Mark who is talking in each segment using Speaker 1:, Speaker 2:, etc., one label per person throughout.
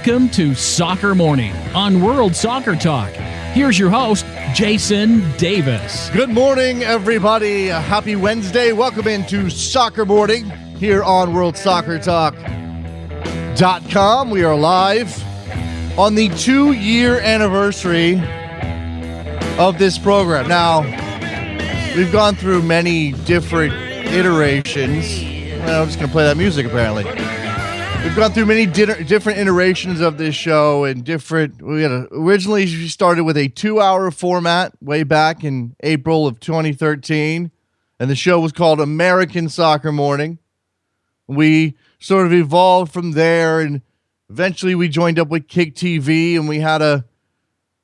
Speaker 1: Welcome to Soccer Morning on World Soccer Talk. Here's your host, Jason Davis.
Speaker 2: Good morning, everybody. Happy Wednesday. Welcome into Soccer Morning here on WorldSoccerTalk.com. We are live on the 2-year anniversary of this program. Now, we've gone through many different iterations. Well, I'm just going to play that music, apparently. We've gone through many different iterations of this show and originally started with a 2-hour format way back in April of 2013, and the show was called American Soccer Morning. We sort of evolved from there, and eventually we joined up with Kick TV, and we had a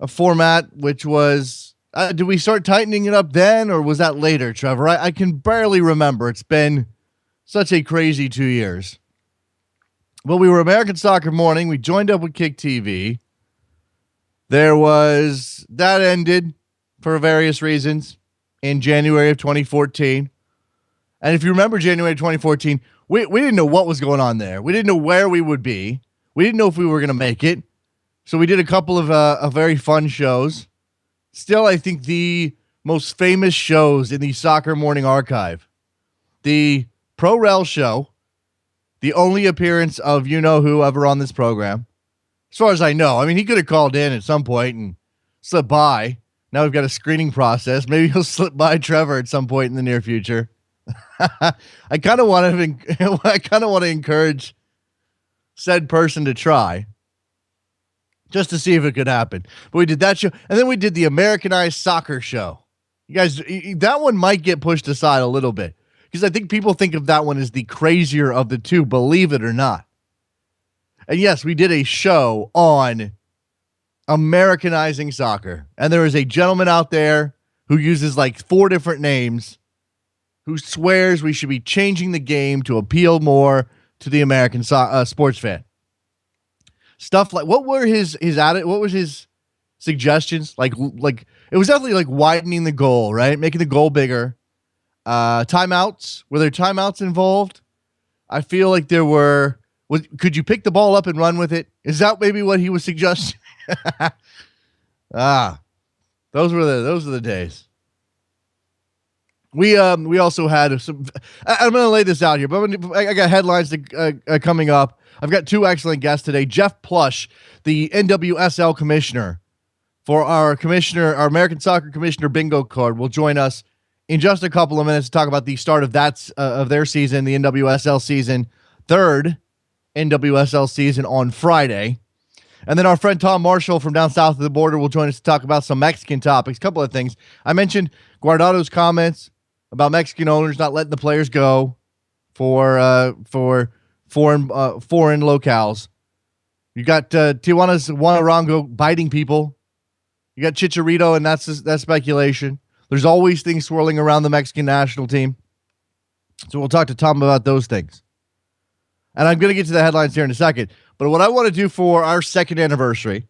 Speaker 2: format which was, did we start tightening it up then, or was that later, Trevor? I can barely remember. It's been such a crazy 2 years. Well, we were American Soccer Morning. We joined up with Kick TV. That ended for various reasons in January of 2014. And if you remember January 2014, we didn't know what was going on there. We didn't know where we would be. We didn't know if we were going to make it. So we did a couple of very fun shows. Still, I think the most famous shows in the Soccer Morning archive. The Pro Rel show. The only appearance of you-know-who ever on this program. As far as I know. I mean, he could have called in at some point and slipped by. Now we've got a screening process. Maybe he'll slip by Trevor at some point in the near future. I kind of want to encourage said person to try. Just to see if it could happen. But we did that show. And then we did the Americanized Soccer show. You guys, that one might get pushed aside a little bit. Because I think people think of that one as the crazier of the two, believe it or not. And yes, we did a show on Americanizing soccer. And there is a gentleman out there who uses like 4 different names who swears we should be changing the game to appeal more to the American sports fan. Stuff like, what were his suggestions? Like it was definitely like widening the goal, right? Making the goal bigger. Timeouts. Were there timeouts involved? I feel like there were. Could you pick the ball up and run with it? Is that maybe what he was suggesting? Those were the days. We also had some. I'm going to lay this out here, but I got headlines coming up. I've got 2 excellent guests today. Jeff Plush, the NWSL Commissioner, for our American Soccer Commissioner Bingo card, will join us in just a couple of minutes to talk about the start of their season, the NWSL season, 3rd NWSL season on Friday. And then our friend Tom Marshall from down south of the border will join us to talk about some Mexican topics. A couple of things. I mentioned Guardado's comments about Mexican owners not letting the players go for foreign locales. You got Tijuana's Juan Arango biting people. You got Chicharito, and that's speculation. There's always things swirling around the Mexican national team. So we'll talk to Tom about those things. And I'm going to get to the headlines here in a second. But what I want to do for our 2nd anniversary,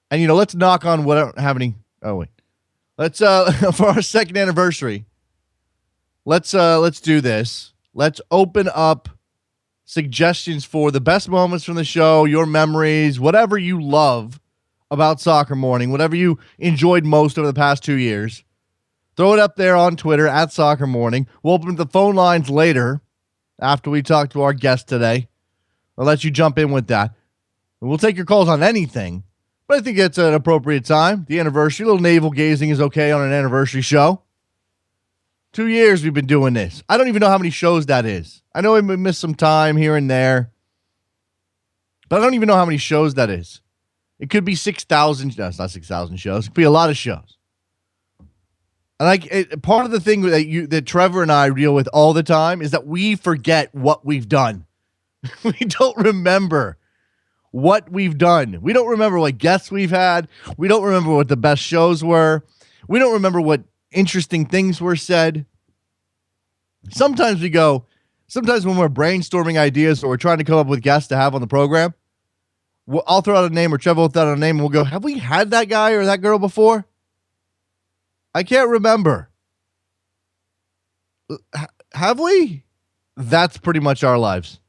Speaker 2: and, let's knock on what I don't have any. Oh, wait. Let's, for our 2nd anniversary, let's do this. Let's open up suggestions for the best moments from the show, your memories, whatever you love about Soccer Morning, whatever you enjoyed most over the past 2 years. Throw it up there on Twitter at Soccer Morning. We'll open the phone lines later after we talk to our guest today. I'll let you jump in with that. And we'll take your calls on anything, but I think it's an appropriate time. The anniversary, a little navel gazing is okay on an anniversary show. 2 years we've been doing this. I don't even know how many shows that is. I know we missed some time here and there, but I don't even know how many shows that is. It could be 6,000. No, it's not 6,000 shows. It could be a lot of shows. And part of the thing that Trevor and I deal with all the time is that we forget what we've done. We don't remember what we've done. We don't remember what guests we've had. We don't remember what the best shows were. We don't remember what interesting things were said. Sometimes when we're brainstorming ideas or we're trying to come up with guests to have on the program, I'll throw out a name or Trevor will throw out a name and we'll go, have we had that guy or that girl before? I can't remember. Have we? That's pretty much our lives.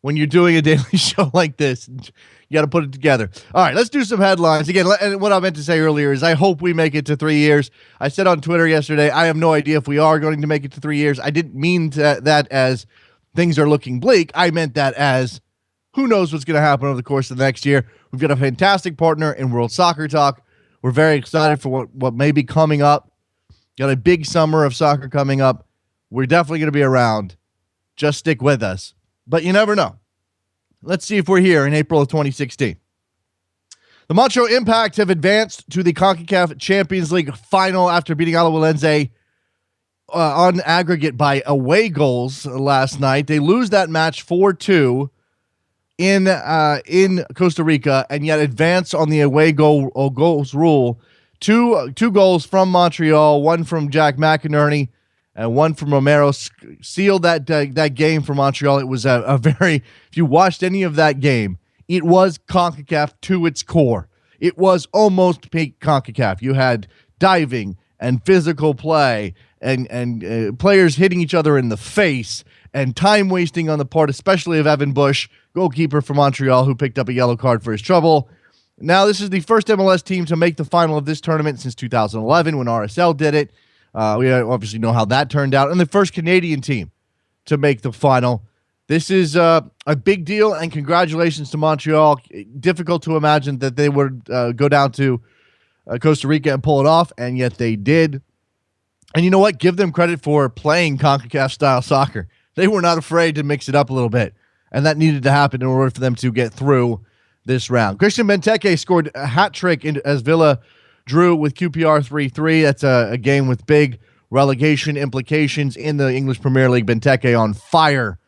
Speaker 2: when you're doing a daily show like this. You got to put it together. All right, let's do some headlines. Again, and what I meant to say earlier is I hope we make it to 3 years. I said on Twitter yesterday, I have no idea if we are going to make it to 3 years. I didn't mean that as things are looking bleak. I meant that as who knows what's going to happen over the course of the next year. We've got a fantastic partner in World Soccer Talk. We're very excited for what may be coming up. Got a big summer of soccer coming up. We're definitely going to be around. Just stick with us. But you never know. Let's see if we're here in April of 2016. The Montreal Impact have advanced to the CONCACAF Champions League final after beating Alajuelense on aggregate by away goals last night. They lose that match 4-2 in Costa Rica, and yet advance on the away goals rule. Two goals from Montreal, one from Jack McInerney, and one from Romero sealed that game for Montreal. It was a very, if you watched any of that game, it was CONCACAF to its core. It was almost peak CONCACAF. You had diving and physical play and players hitting each other in the face and time wasting on the part, especially of Evan Bush, goalkeeper for Montreal, who picked up a yellow card for his trouble. Now, this is the first MLS team to make the final of this tournament since 2011 when RSL did it. We obviously know how that turned out. And the first Canadian team to make the final. This is a big deal, and congratulations to Montreal. Difficult to imagine that they would go down to Costa Rica and pull it off, and yet they did. And you know what? Give them credit for playing CONCACAF-style soccer. They were not afraid to mix it up a little bit, and that needed to happen in order for them to get through this round. Christian Benteke scored a hat trick as Villa drew with QPR 3-3. That's a game with big relegation implications in the English Premier League. Benteke on fire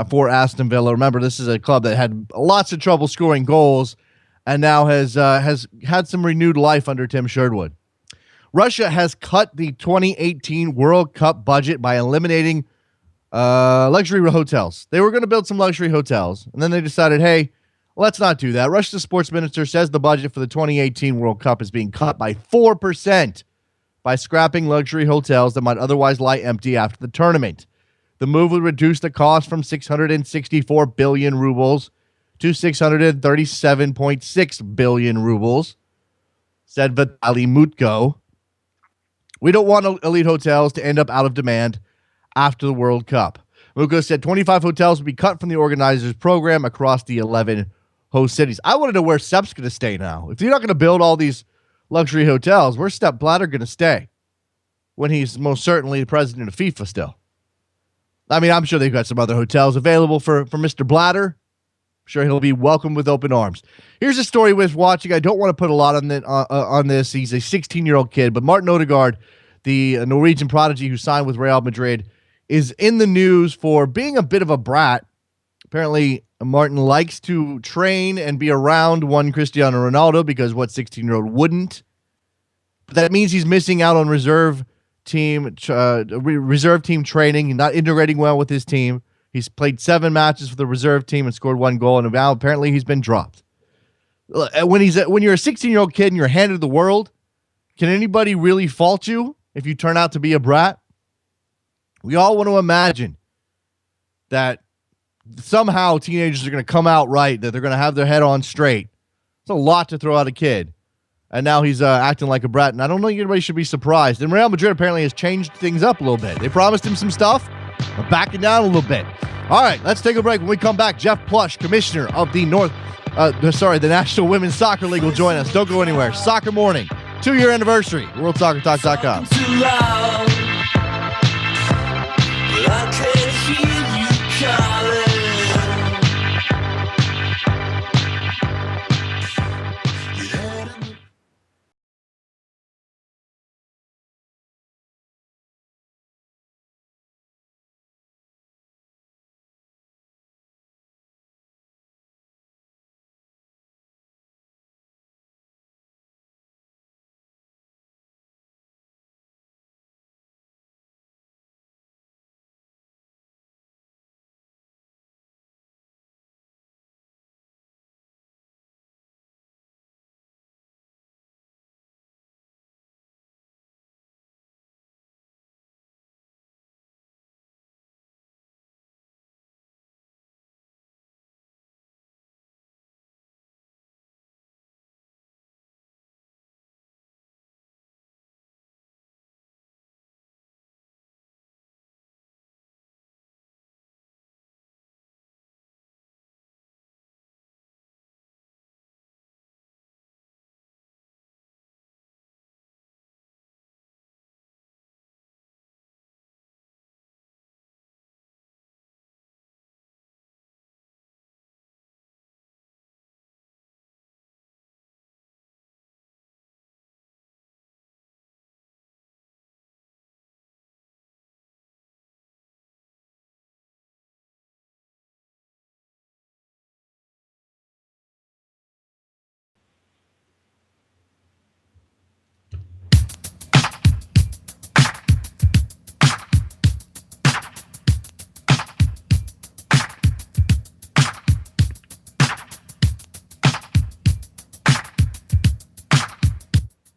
Speaker 2: for Aston Villa. Remember, this is a club that had lots of trouble scoring goals and now has had some renewed life under Tim Sherwood. Russia has cut the 2018 World Cup budget by eliminating luxury hotels. They were going to build some luxury hotels, and then they decided, hey, let's not do that. Russia's sports minister says the budget for the 2018 World Cup is being cut by 4% by scrapping luxury hotels that might otherwise lie empty after the tournament. The move would reduce the cost from 664 billion rubles to 637.6 billion rubles, said Vitaly Mutko. We don't want elite hotels to end up out of demand after the World Cup. Mutko said 25 hotels will be cut from the organizers' program across the 11 host cities. I want to know where Sepp's going to stay now. If you're not going to build all these luxury hotels, where's Sepp Blatter going to stay when he's most certainly the president of FIFA still? I mean, I'm sure they've got some other hotels available for Mr. Blatter. I'm sure he'll be welcomed with open arms. Here's a story worth watching. I don't want to put a lot on this. He's a 16-year-old kid, but Martin Odegaard, the Norwegian prodigy who signed with Real Madrid, is in the news for being a bit of a brat. Apparently, Martin likes to train and be around one Cristiano Ronaldo because what 16-year-old wouldn't? But that means he's missing out on reserve team training, not integrating well with his team. He's played 7 matches for the reserve team and scored 1 goal, and now apparently he's been dropped. When you're a 16-year-old kid and you're handed the world, can anybody really fault you if you turn out to be a brat? We all want to imagine that somehow teenagers are going to come out right, that they're going to have their head on straight. It's a lot to throw out a kid. And now he's acting like a brat, and I don't think anybody should be surprised. And Real Madrid apparently has changed things up a little bit. They promised him some stuff. They're backing down a little bit. All right, let's take a break. When we come back, Jeff Plush, commissioner of the the National Women's Soccer League, will join us. Don't go anywhere. Soccer Morning, 2-year anniversary. WorldSoccerTalk.com.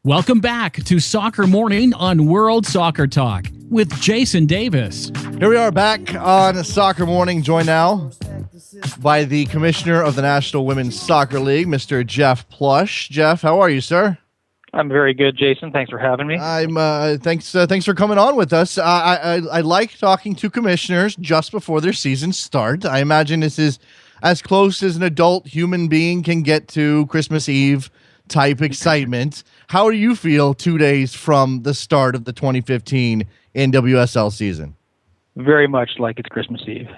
Speaker 1: Welcome back to Soccer Morning on World Soccer Talk with Jason Davis.
Speaker 2: Here we are back on Soccer Morning, joined now by the Commissioner of the National Women's Soccer League, Mr. Jeff Plush. Jeff, how are you, sir?
Speaker 3: I'm very good, Jason. Thanks for having me.
Speaker 2: Thanks for coming on with us. I like talking to commissioners just before their seasons start. I imagine this is as close as an adult human being can get to Christmas Eve type excitement. How do you feel 2 days from the start of the 2015 NWSL season?
Speaker 3: Very much like it's Christmas Eve.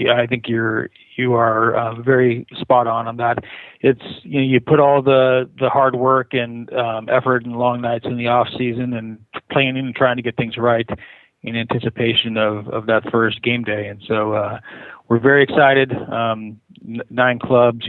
Speaker 3: I think you are very spot on that. It's you put all the hard work and effort and long nights in the off season and planning and trying to get things right in anticipation of that first game day. And so we're very excited. 9 clubs,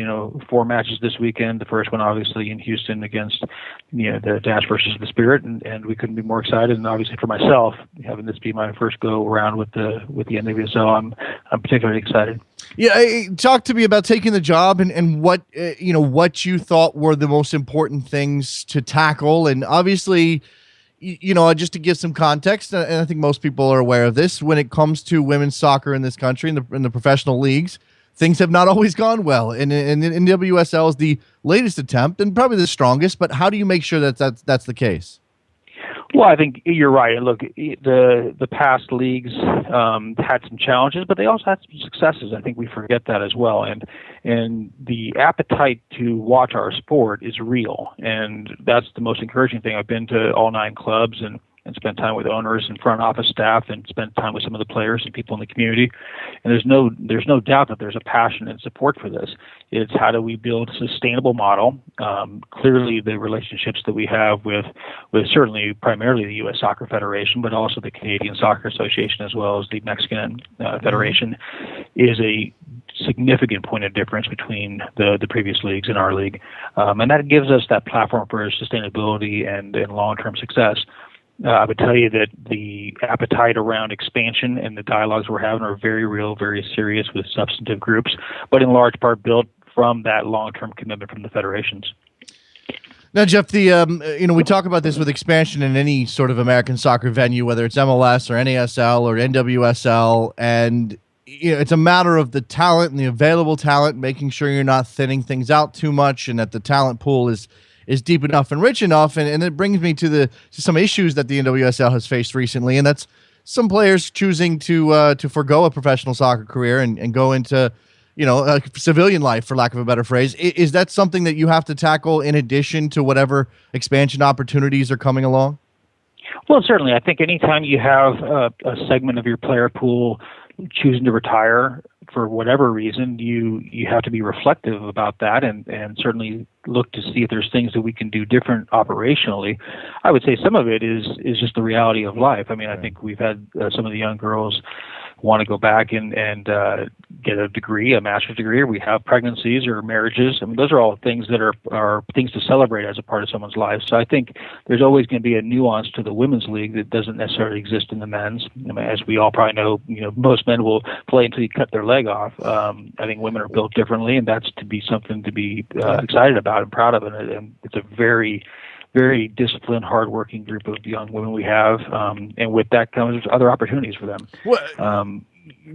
Speaker 3: 4 matches this weekend. The first one obviously in Houston against the Dash versus the Spirit, and we couldn't be more excited. And obviously for myself, having this be my first go around with the NWSL, I'm particularly excited.
Speaker 2: Yeah, talk to me about taking the job and what what you thought were the most important things to tackle. And obviously, just to give some context, and I think most people are aware of this, when it comes to women's soccer in this country, in the professional leagues, things have not always gone well. And NWSL is the latest attempt and probably the strongest, but how do you make sure that that's the case?
Speaker 3: Well, I think you're right. Look, the past leagues had some challenges, but they also had some successes. I think we forget that as well. And the appetite to watch our sport is real, and that's the most encouraging thing. I've been to all 9 clubs and spent time with owners and front office staff and spent time with some of the players and people in the community. And there's no doubt that there's a passion and support for this. It's how do we build a sustainable model? Clearly the relationships that we have with certainly primarily the U.S. Soccer Federation, but also the Canadian Soccer Association as well as the Mexican Federation is a significant point of difference between the previous leagues and our league. And that gives us that platform for sustainability and long-term success. I would tell you that the appetite around expansion and the dialogues we're having are very real, very serious with substantive groups, but in large part built from that long-term commitment from the federations.
Speaker 2: Now, Jeff, we talk about this with expansion in any sort of American soccer venue, whether it's MLS or NASL or NWSL, and it's a matter of the talent and the available talent, making sure you're not thinning things out too much and that the talent pool is deep enough and rich enough. And it brings me to some issues that the NWSL has faced recently, and that's some players choosing to forgo a professional soccer career and go into a civilian life, for lack of a better phrase. Is that something that you have to tackle in addition to whatever expansion opportunities are coming along?
Speaker 3: Well, certainly. I think anytime you have a segment of your player pool choosing to retire for whatever reason, you have to be reflective about that and certainly look to see if there's things that we can do different operationally. I would say some of it is just the reality of life. I mean, I think we've had some of the young girls want to go back and get a degree, a master's degree, or we have pregnancies or marriages. I mean, those are all things that are things to celebrate as a part of someone's life. So I think there's always going to be a nuance to the women's league that doesn't necessarily exist in the men's. I mean, as we all probably know, most men will play until you cut their leg off. I think women are built differently, and that's to be something to be excited about and proud of. And it's a very, very disciplined, hardworking group of young women we have, and with that comes other opportunities for them.
Speaker 2: Well,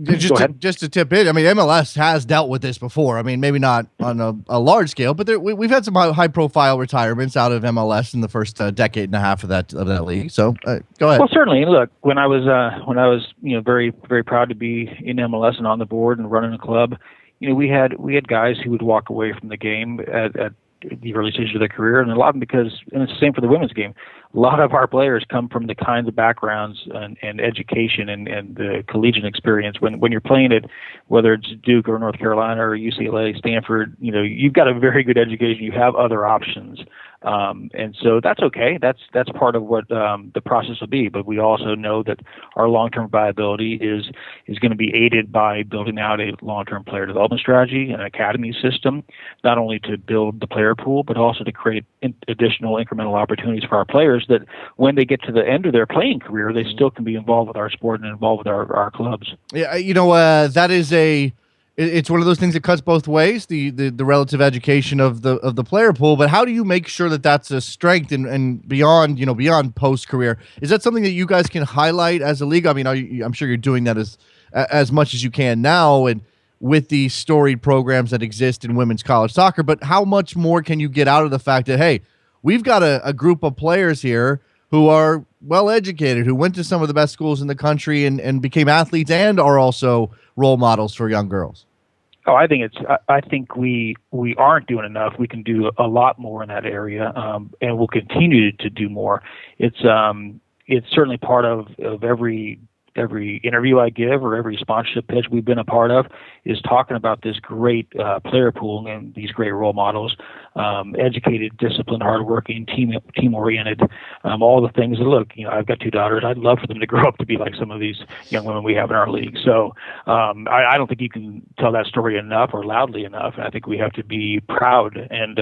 Speaker 2: just to tip in, I mean, MLS has dealt with this before. I mean, maybe not on a large scale, but we've had some high-profile retirements out of MLS in the first decade and a half of that league. So, go ahead.
Speaker 3: Well, certainly. Look, when I was very, very proud to be in MLS and on the board and running a club, we had guys who would walk away from the game at the early stages of their career, and a lot of them and it's the same for the women's game. A lot of our players come from the kinds of backgrounds and education and the collegiate experience. When you're playing it, whether it's Duke or North Carolina or UCLA, Stanford, you've got a very good education. You have other options. And so that's okay. That's part of what the process will be. But we also know that our long-term viability is going to be aided by building out a long-term player development strategy, an academy system, not only to build the player pool, but also to create additional incremental opportunities for our players that when they get to the end of their playing career, they still can be involved with our sport and involved with our clubs.
Speaker 2: Yeah, that is it's one of those things that cuts both ways, the relative education of the player pool. But how do you make sure that that's a strength and beyond, beyond post career? Is that something that you guys can highlight as a league? I mean, I'm sure you're doing that as much as you can now, and with the storied programs that exist in women's college soccer. But how much more can you get out of the fact that, hey, we've got a group of players here who are well educated, who went to some of the best schools in the country and became athletes and are also role models for young girls?
Speaker 3: Oh, I think we aren't doing enough. We can do a lot more in that area, and we'll continue to do more. It's certainly part of every interview I give or every sponsorship pitch we've been a part of is talking about this great player pool and these great role models, educated, disciplined, hardworking, team-oriented, all the things that, look, I've got 2 daughters. I'd love for them to grow up to be like some of these young women we have in our league. So I don't think you can tell that story enough or loudly enough. And I think we have to be proud and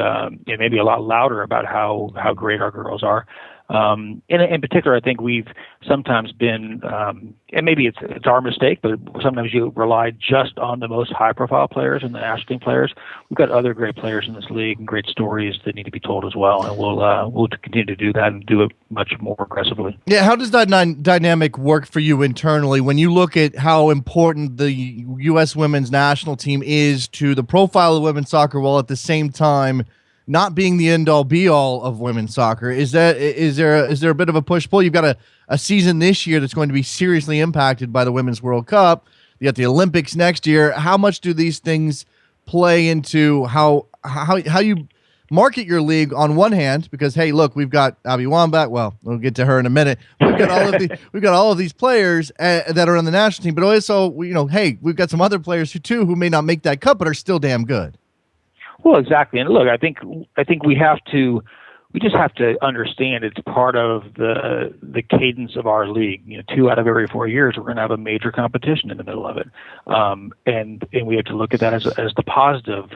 Speaker 3: maybe a lot louder about how great our girls are. In particular, I think we've sometimes been, and maybe it's our mistake, but sometimes you rely just on the most high-profile players and the national team players. We've got other great players in this league and great stories that need to be told as well, and we'll continue to do that and do it much more aggressively.
Speaker 2: Yeah, how does that dynamic work for you internally when you look at how important the U.S. women's national team is to the profile of women's soccer, while at the same time not being the end-all be-all of women's soccer? Is there a bit of a push-pull? You've got a season this year that's going to be seriously impacted by the Women's World Cup. You got the Olympics next year. How much do these things play into how you market your league on one hand? Because, hey, look, we've got Abby Wambach. Well, we'll get to her in a minute. We've got all of these players that are on the national team, but also, hey, we've got some other players who may not make that cut, but are still damn good.
Speaker 3: Well, exactly. And look, I think we just have to understand it's part of the cadence of our league. 2 out of every 4 years, we're going to have a major competition in the middle of it. And we have to look at that as the positive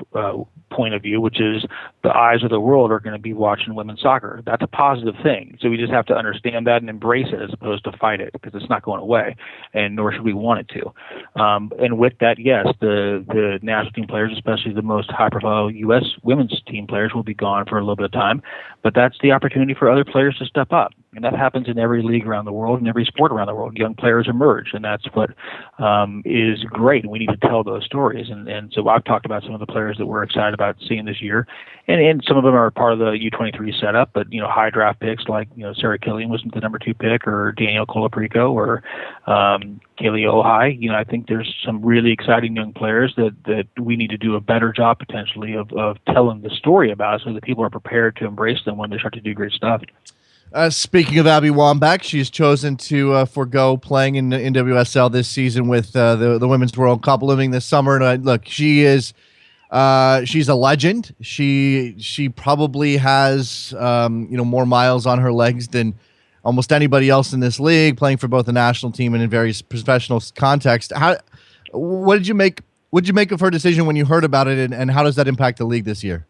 Speaker 3: point of view, which is the eyes of the world are going to be watching women's soccer. That's a positive thing. So we just have to understand that and embrace it as opposed to fight it, because it's not going away, and nor should we want it to. And with that, yes, the national team players, especially the most high-profile U.S. women's team players, will be gone for a little bit of time. But that's the opportunity for other players to step up. And that happens in every league around the world and every sport around the world. Young players emerge, and that's what is great. And we need to tell those stories. And so I've talked about some of the players that we're excited about seeing this year. And some of them are part of the U23 setup, but, high draft picks like, Sarah Killian was the number 2 pick, or Danielle Colaprico, or Kaylee Ohai. I think there's some really exciting young players that we need to do a better job potentially of telling the story about, so that people are prepared to embrace them when they start to do great stuff.
Speaker 2: Speaking of Abby Wambach, she's chosen to forego playing in the NWSL this season with the Women's World Cup looming this summer. And look, she's a legend. She probably has more miles on her legs than almost anybody else in this league, playing for both the national team and in various professional contexts. What did you make of her decision when you heard about it, and how does that impact the league this year?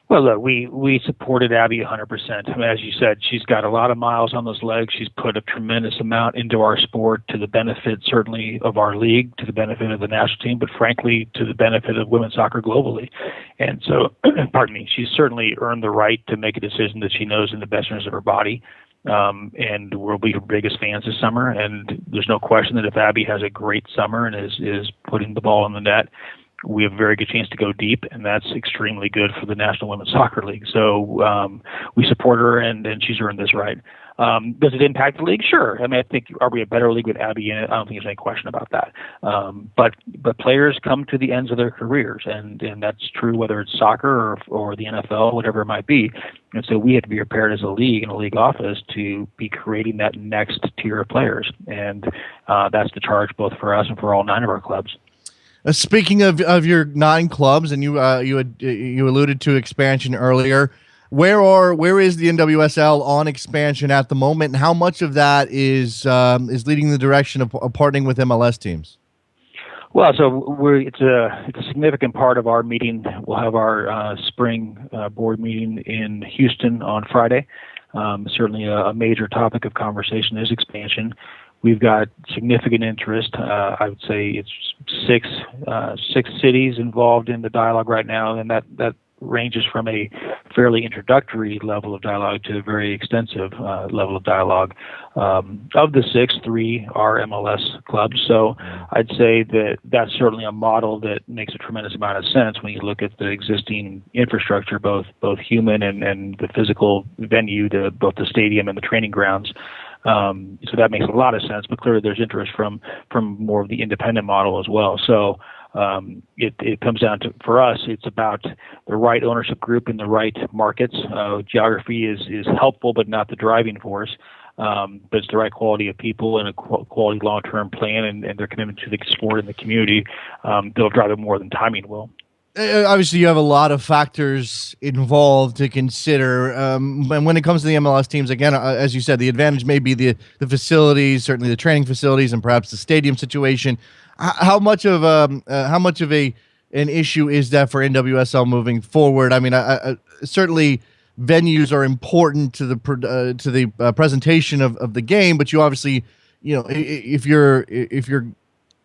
Speaker 3: Well, look, we supported Abby 100%. I mean, as you said, she's got a lot of miles on those legs. She's put a tremendous amount into our sport, to the benefit certainly of our league, to the benefit of the national team, but frankly, to the benefit of women's soccer globally. And so, pardon me, she's certainly earned the right to make a decision that she knows in the best interest of her body. And we'll be her biggest fans this summer. And there's no question that if Abby has a great summer and is putting the ball in the net, we have a very good chance to go deep, and that's extremely good for the National Women's Soccer League. So we support her, and she's earned this right. Does it impact the league? Sure. I mean, I think, are we a better league with Abby in it? I don't think there's any question about that. But players come to the ends of their careers, and that's true whether it's soccer or the NFL, whatever it might be. And so we have to be prepared as a league and a league office to be creating that next tier of players. And that's the charge both for us and for all 9 of our clubs.
Speaker 2: Speaking of your 9 clubs, and you alluded to expansion earlier, where is the NWSL on expansion at the moment, and how much of that is leading the direction of partnering with MLS teams?
Speaker 3: Well, so it's a significant part of our meeting. We'll have our spring board meeting in Houston on Friday. Certainly a major topic of conversation is expansion. We've got significant interest. I would say it's six cities involved in the dialogue right now, and that ranges from a fairly introductory level of dialogue to a very extensive level of dialogue. Of the six, three are MLS clubs, so I'd say that that's certainly a model that makes a tremendous amount of sense when you look at the existing infrastructure, both human and the physical venue, to both the stadium and the training grounds. So that makes a lot of sense, but clearly there's interest from more of the independent model as well. So it comes down to, for us, it's about the right ownership group in the right markets. Geography is helpful, but not the driving force. But it's the right quality of people and a quality long-term plan and their commitment to the sport and the community. They'll drive it more than timing will.
Speaker 2: Obviously, you have a lot of factors involved to consider. And when it comes to the MLS teams, again, as you said, the advantage may be the facilities, certainly the training facilities, and perhaps the stadium situation. How much of an issue is that for NWSL moving forward? I mean, certainly venues are important to the presentation of the game, but you obviously, if you're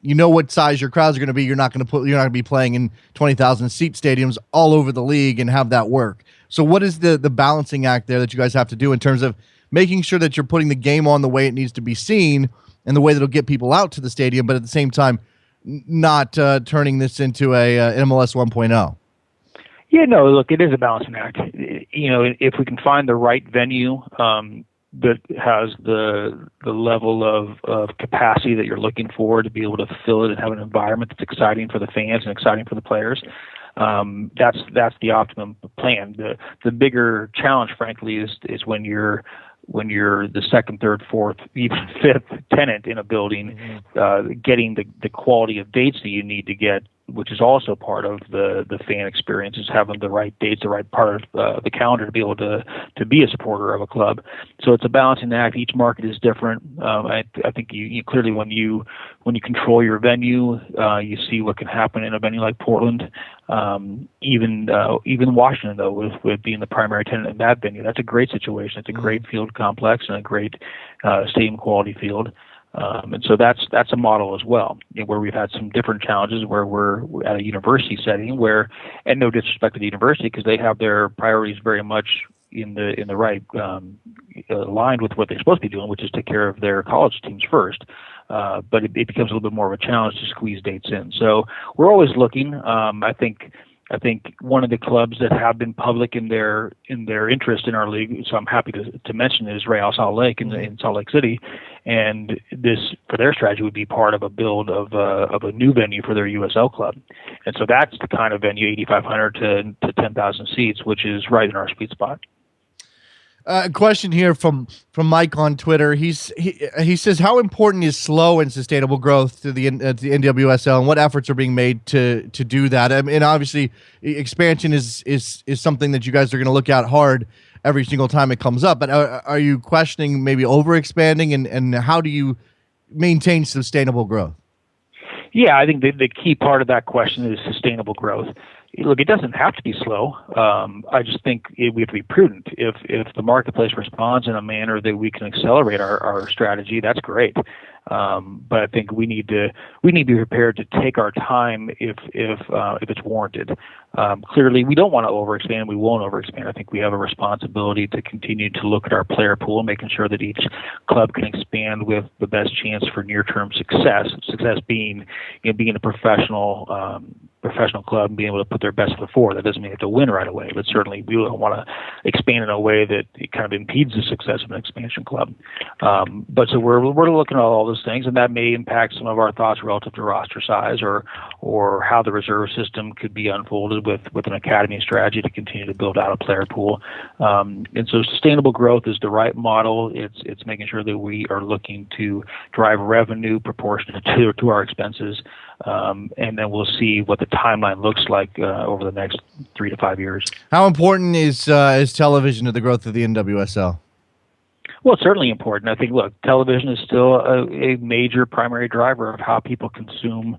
Speaker 2: what size your crowds are going to be, you're not going to be playing in 20,000 seat stadiums all over the league and have that work. So what is the balancing act there that you guys have to do in terms of making sure that you're putting the game on the way it needs to be seen and the way that'll get people out to the stadium, but at the same time, not turning this into a MLS 1.0?
Speaker 3: Yeah, no, look, it is a balancing act. If we can find the right venue that has the level of capacity that you're looking for to be able to fill it and have an environment that's exciting for the fans and exciting for the players, that's the optimum plan. The bigger challenge, frankly, is when you're the second, third, fourth, even fifth tenant in a building, getting the quality of dates that you need to get, which is also part of the fan experience, is having the right dates, the right part of the calendar to be able to be a supporter of a club. So it's a balancing act. Each market is different. I think you clearly, when you control your venue, you see what can happen in a venue like Portland. Even Washington, though, with being the primary tenant in that venue, that's a great situation. It's a great field complex and a great stadium quality field. And so that's a model as well, where we've had some different challenges where we're at a university setting where, and no disrespect to the university, because they have their priorities very much in the right aligned with what they're supposed to be doing, which is take care of their college teams first. But it becomes a little bit more of a challenge to squeeze dates in. So we're always looking. I think one of the clubs that have been public in their interest in our league, so I'm happy to mention, is Real Salt Lake in Salt Lake City, and this, for their strategy, would be part of a build of a new venue for their USL club, and so that's the kind of venue, 8,500 to 10,000 seats, which is right in our sweet spot.
Speaker 2: A question here from Mike on Twitter. He says, how important is slow and sustainable growth to the NWSL, and what efforts are being made to do that? I mean, obviously, expansion is something that you guys are going to look at hard every single time it comes up. But are you questioning maybe over expanding, and how do you maintain sustainable growth?
Speaker 3: Yeah, I think the key part of that question is sustainable growth. Look, it doesn't have to be slow. I just think we have to be prudent. If the marketplace responds in a manner that we can accelerate our strategy, that's great. But I think we need to be prepared to take our time if it's warranted. Clearly, we don't want to overexpand. We won't overexpand. I think we have a responsibility to continue to look at our player pool, making sure that each club can expand with the best chance for near-term success. Success being a professional club and being able to put their best foot forward. That doesn't mean you have to win right away, but certainly we don't want to expand in a way that it kind of impedes the success of an expansion club. But so we're looking at all those things, and that may impact some of our thoughts relative to roster size or how the reserve system could be unfolded with an academy strategy to continue to build out a player pool. And so sustainable growth is the right model. It's making sure that we are looking to drive revenue proportionate to our expenses. And then we'll see what the timeline looks like over the next 3 to 5 years.
Speaker 2: How important is television to the growth of the NWSL?
Speaker 3: Well, it's certainly important. I think, look, television is still a major primary driver of how people consume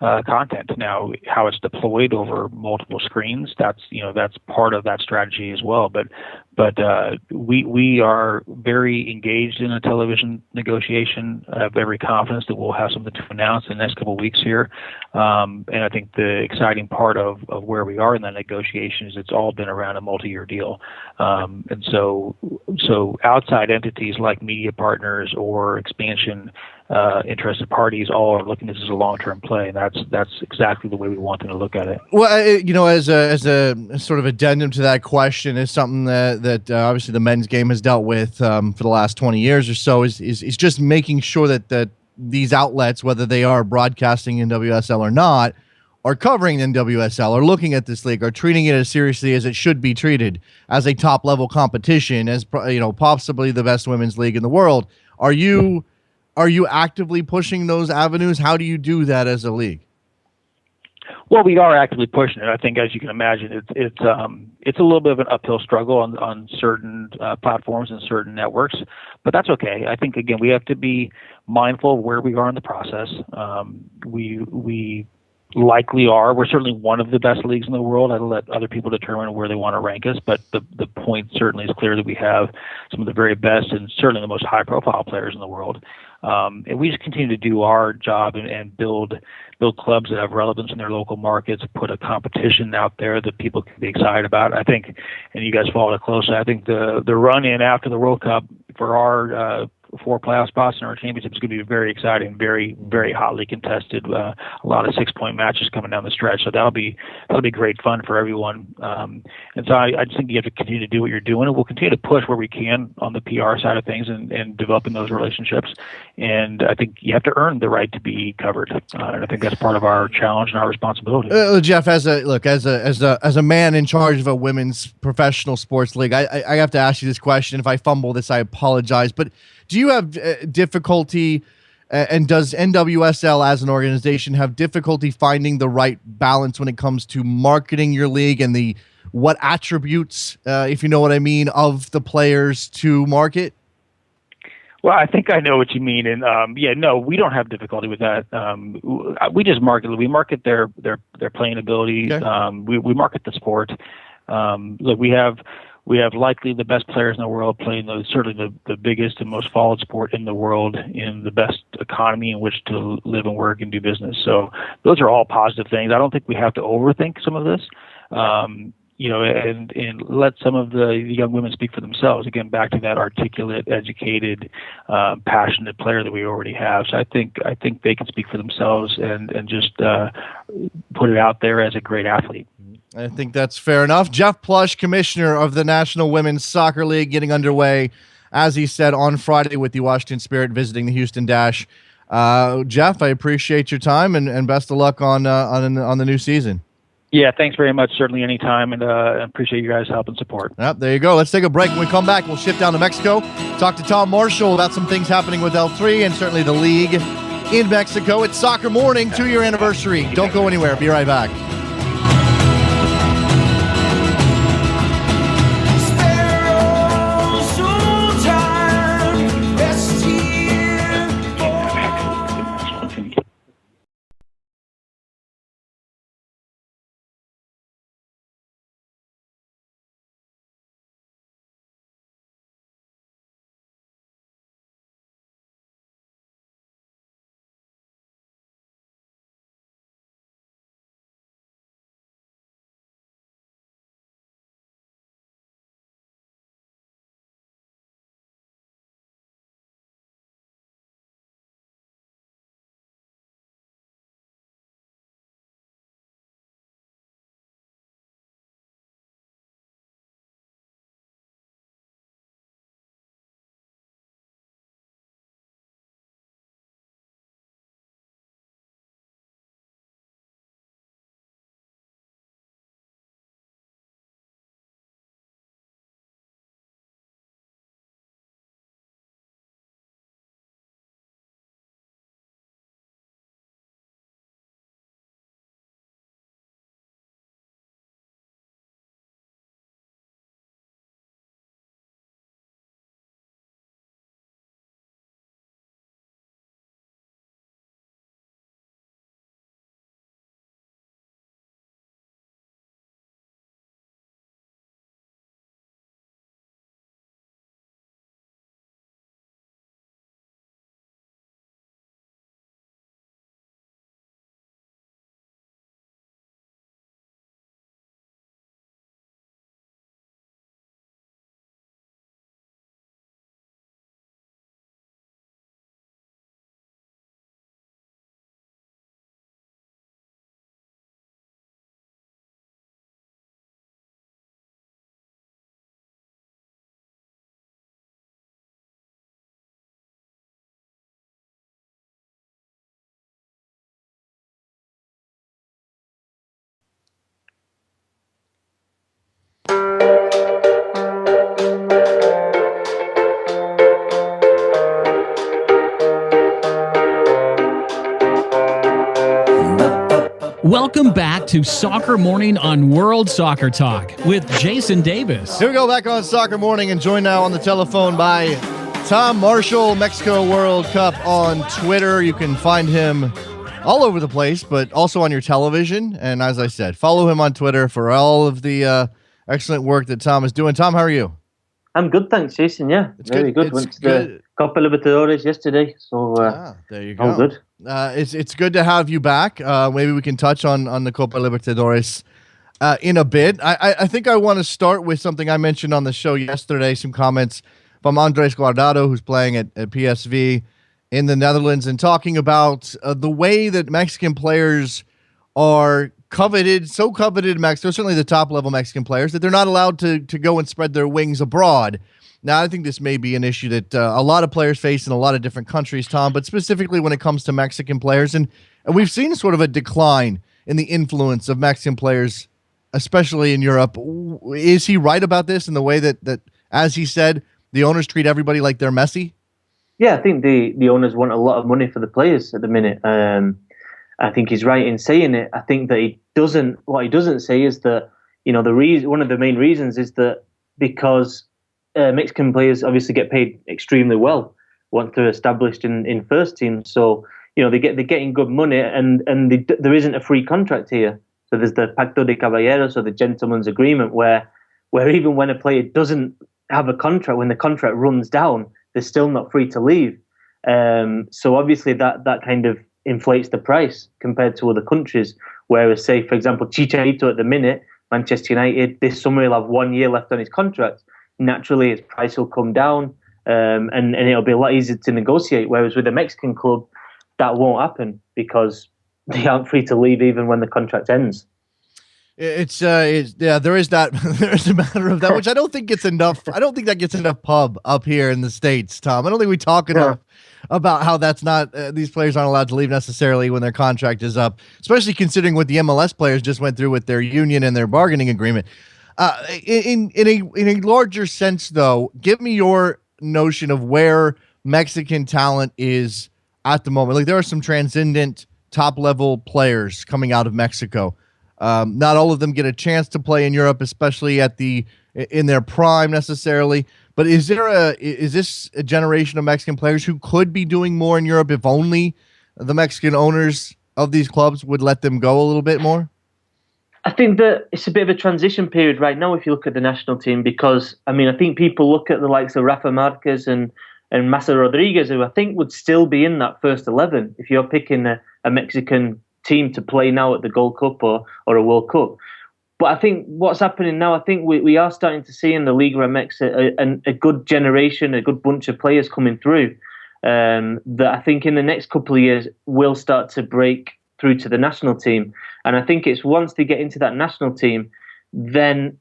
Speaker 3: content. Now, how it's deployed over multiple screens, that's part of that strategy as well. But we are very engaged in a television negotiation. I have every confidence that we'll have something to announce in the next couple of weeks here. And I think the exciting part of where we are in that negotiation is it's all been around a multi-year deal. And so outside entities like media partners or expansion interested parties all are looking at this as a long-term play, and that's exactly the way we want them to look at it.
Speaker 2: Well, as a sort of addendum to that question, is something that obviously the men's game has dealt with for the last 20 years or so, is just making sure that these outlets, whether they are broadcasting NWSL or not, are covering NWSL, or looking at this league, are treating it as seriously as it should be treated, as a top-level competition, as possibly the best women's league in the world. Are you actively pushing those avenues? How do you do that as a league?
Speaker 3: Well, we are actively pushing it. I think, as you can imagine, it's a little bit of an uphill struggle on certain platforms and certain networks, but that's okay. I think, again, we have to be mindful of where we are in the process. We likely are. We're certainly one of the best leagues in the world. I'll let other people determine where they want to rank us, but the point certainly is clear that we have some of the very best and certainly the most high-profile players in the world. And we just continue to do our job and build clubs that have relevance in their local markets, put a competition out there that people can be excited about. I think, and you guys followed it closely, I think the run-in after the World Cup for our 4 playoff spots in our championship is going to be very exciting, very, very hotly contested. A lot of 6-point matches coming down the stretch, so that'll be great fun for everyone. And so I just think you have to continue to do what you're doing, and we'll continue to push where we can on the PR side of things and developing those relationships. And I think you have to earn the right to be covered, and I think that's part of our challenge and our responsibility.
Speaker 2: Jeff, as a man in charge of a women's professional sports league, I have to ask you this question. If I fumble this, I apologize. But do you have difficulty, and does NWSL as an organization have difficulty finding the right balance when it comes to marketing your league and what attributes, if you know what I mean, of the players to market?
Speaker 3: Well, I think I know what you mean, and no, we don't have difficulty with that. We just market. We market their playing ability.
Speaker 2: Okay.
Speaker 3: We market the sport. Look, we have likely the best players in the world playing certainly the biggest and most followed sport in the world, in the best economy in which to live and work and do business. So those are all positive things. I don't think we have to overthink some of this, and let some of the young women speak for themselves. Again, back to that articulate, educated, passionate player that we already have. So I think they can speak for themselves and just put it out there as a great athlete.
Speaker 2: I think that's fair enough. Jeff Plush, Commissioner of the National Women's Soccer League, getting underway, as he said, on Friday with the Washington Spirit visiting the Houston Dash. Jeff, I appreciate your time and best of luck on the new season.
Speaker 3: Yeah, thanks very much. Certainly anytime, and appreciate you guys' help and support.
Speaker 2: Yep, there you go. Let's take a break. When we come back, we'll shift down to Mexico, talk to Tom Marshall about some things happening with L3 and certainly the league in Mexico. It's Soccer Morning, 2-year anniversary. Don't go anywhere. Be right back.
Speaker 1: Welcome back to Soccer Morning on World Soccer Talk with Jason Davis.
Speaker 2: Here we go, back on Soccer Morning, and joined now on the telephone by Tom Marshall, Mexico World Cup on Twitter. You can find him all over the place, but also on your television. And as I said, follow him on Twitter for all of the excellent work that Tom is doing. Tom, how are you?
Speaker 4: I'm good, thanks, Jason. Yeah,
Speaker 2: it's
Speaker 4: very good. Went to the Copa Libertadores yesterday, so
Speaker 2: there you go.
Speaker 4: All good.
Speaker 2: It's good to have you back. Maybe we can touch on the Copa Libertadores in a bit. I think I want to start with something I mentioned on the show yesterday, some comments from Andres Guardado, who's playing at PSV in the Netherlands, and talking about the way that Mexican players are coveted, so coveted in Mexico, certainly the top-level Mexican players, that they're not allowed to go and spread their wings abroad. Now, I think this may be an issue that a lot of players face in a lot of different countries, Tom, but specifically when it comes to Mexican players. And we've seen sort of a decline in the influence of Mexican players, especially in Europe. Is he right about this in the way that as he said, the owners treat everybody like they're Messi?
Speaker 4: Yeah, I think the owners want a lot of money for the players at the minute. I think he's right in saying it. I think that what he doesn't say is that, one of the main reasons is that because Mexican players obviously get paid extremely well once they're established in first team. So, they're getting good money, and there isn't a free contract here. So there's the Pacto de Caballeros, or the gentleman's agreement, where even when a player doesn't have a contract, when the contract runs down, they're still not free to leave. So obviously that kind of inflates the price compared to other countries. Whereas, say, for example, Chicharito at the minute, Manchester United, this summer he'll have 1 year left on his contract. Naturally, his price will come down, and it'll be a lot easier to negotiate. Whereas with a Mexican club, that won't happen because they aren't free to leave even when the contract ends.
Speaker 2: There is that. There's a matter of that, which I don't think gets enough. I don't think that gets enough pub up here in the States, Tom. I don't think we talk enough about how that's not. These players aren't allowed to leave necessarily when their contract is up, especially considering what the MLS players just went through with their union and their bargaining agreement. In a larger sense, though, give me your notion of where Mexican talent is at the moment. Like, there are some transcendent top-level players coming out of Mexico. Not all of them get a chance to play in Europe, especially in their prime necessarily. But is this a generation of Mexican players who could be doing more in Europe if only the Mexican owners of these clubs would let them go a little bit more?
Speaker 4: I think that it's a bit of a transition period right now if you look at the national team, because, I think people look at the likes of Rafa Marquez and Massa Rodriguez, who I think would still be in that first 11 if you're picking a Mexican team to play now at the Gold Cup or a World Cup. But I think what's happening now, I think we are starting to see in the Liga MX a good generation, a good bunch of players coming through that I think in the next couple of years will start to break through to the national team. And I think it's once they get into that national team, then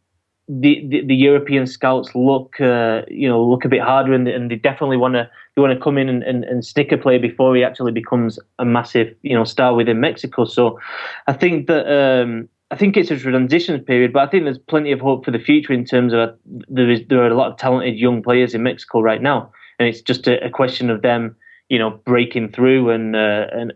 Speaker 4: the European scouts look a bit harder, and they definitely want to come in and stick a player before he actually becomes a massive star within Mexico. So I think that I think it's a transition period, but I think there's plenty of hope for the future in terms of there are a lot of talented young players in Mexico right now, and it's just a question of them breaking through and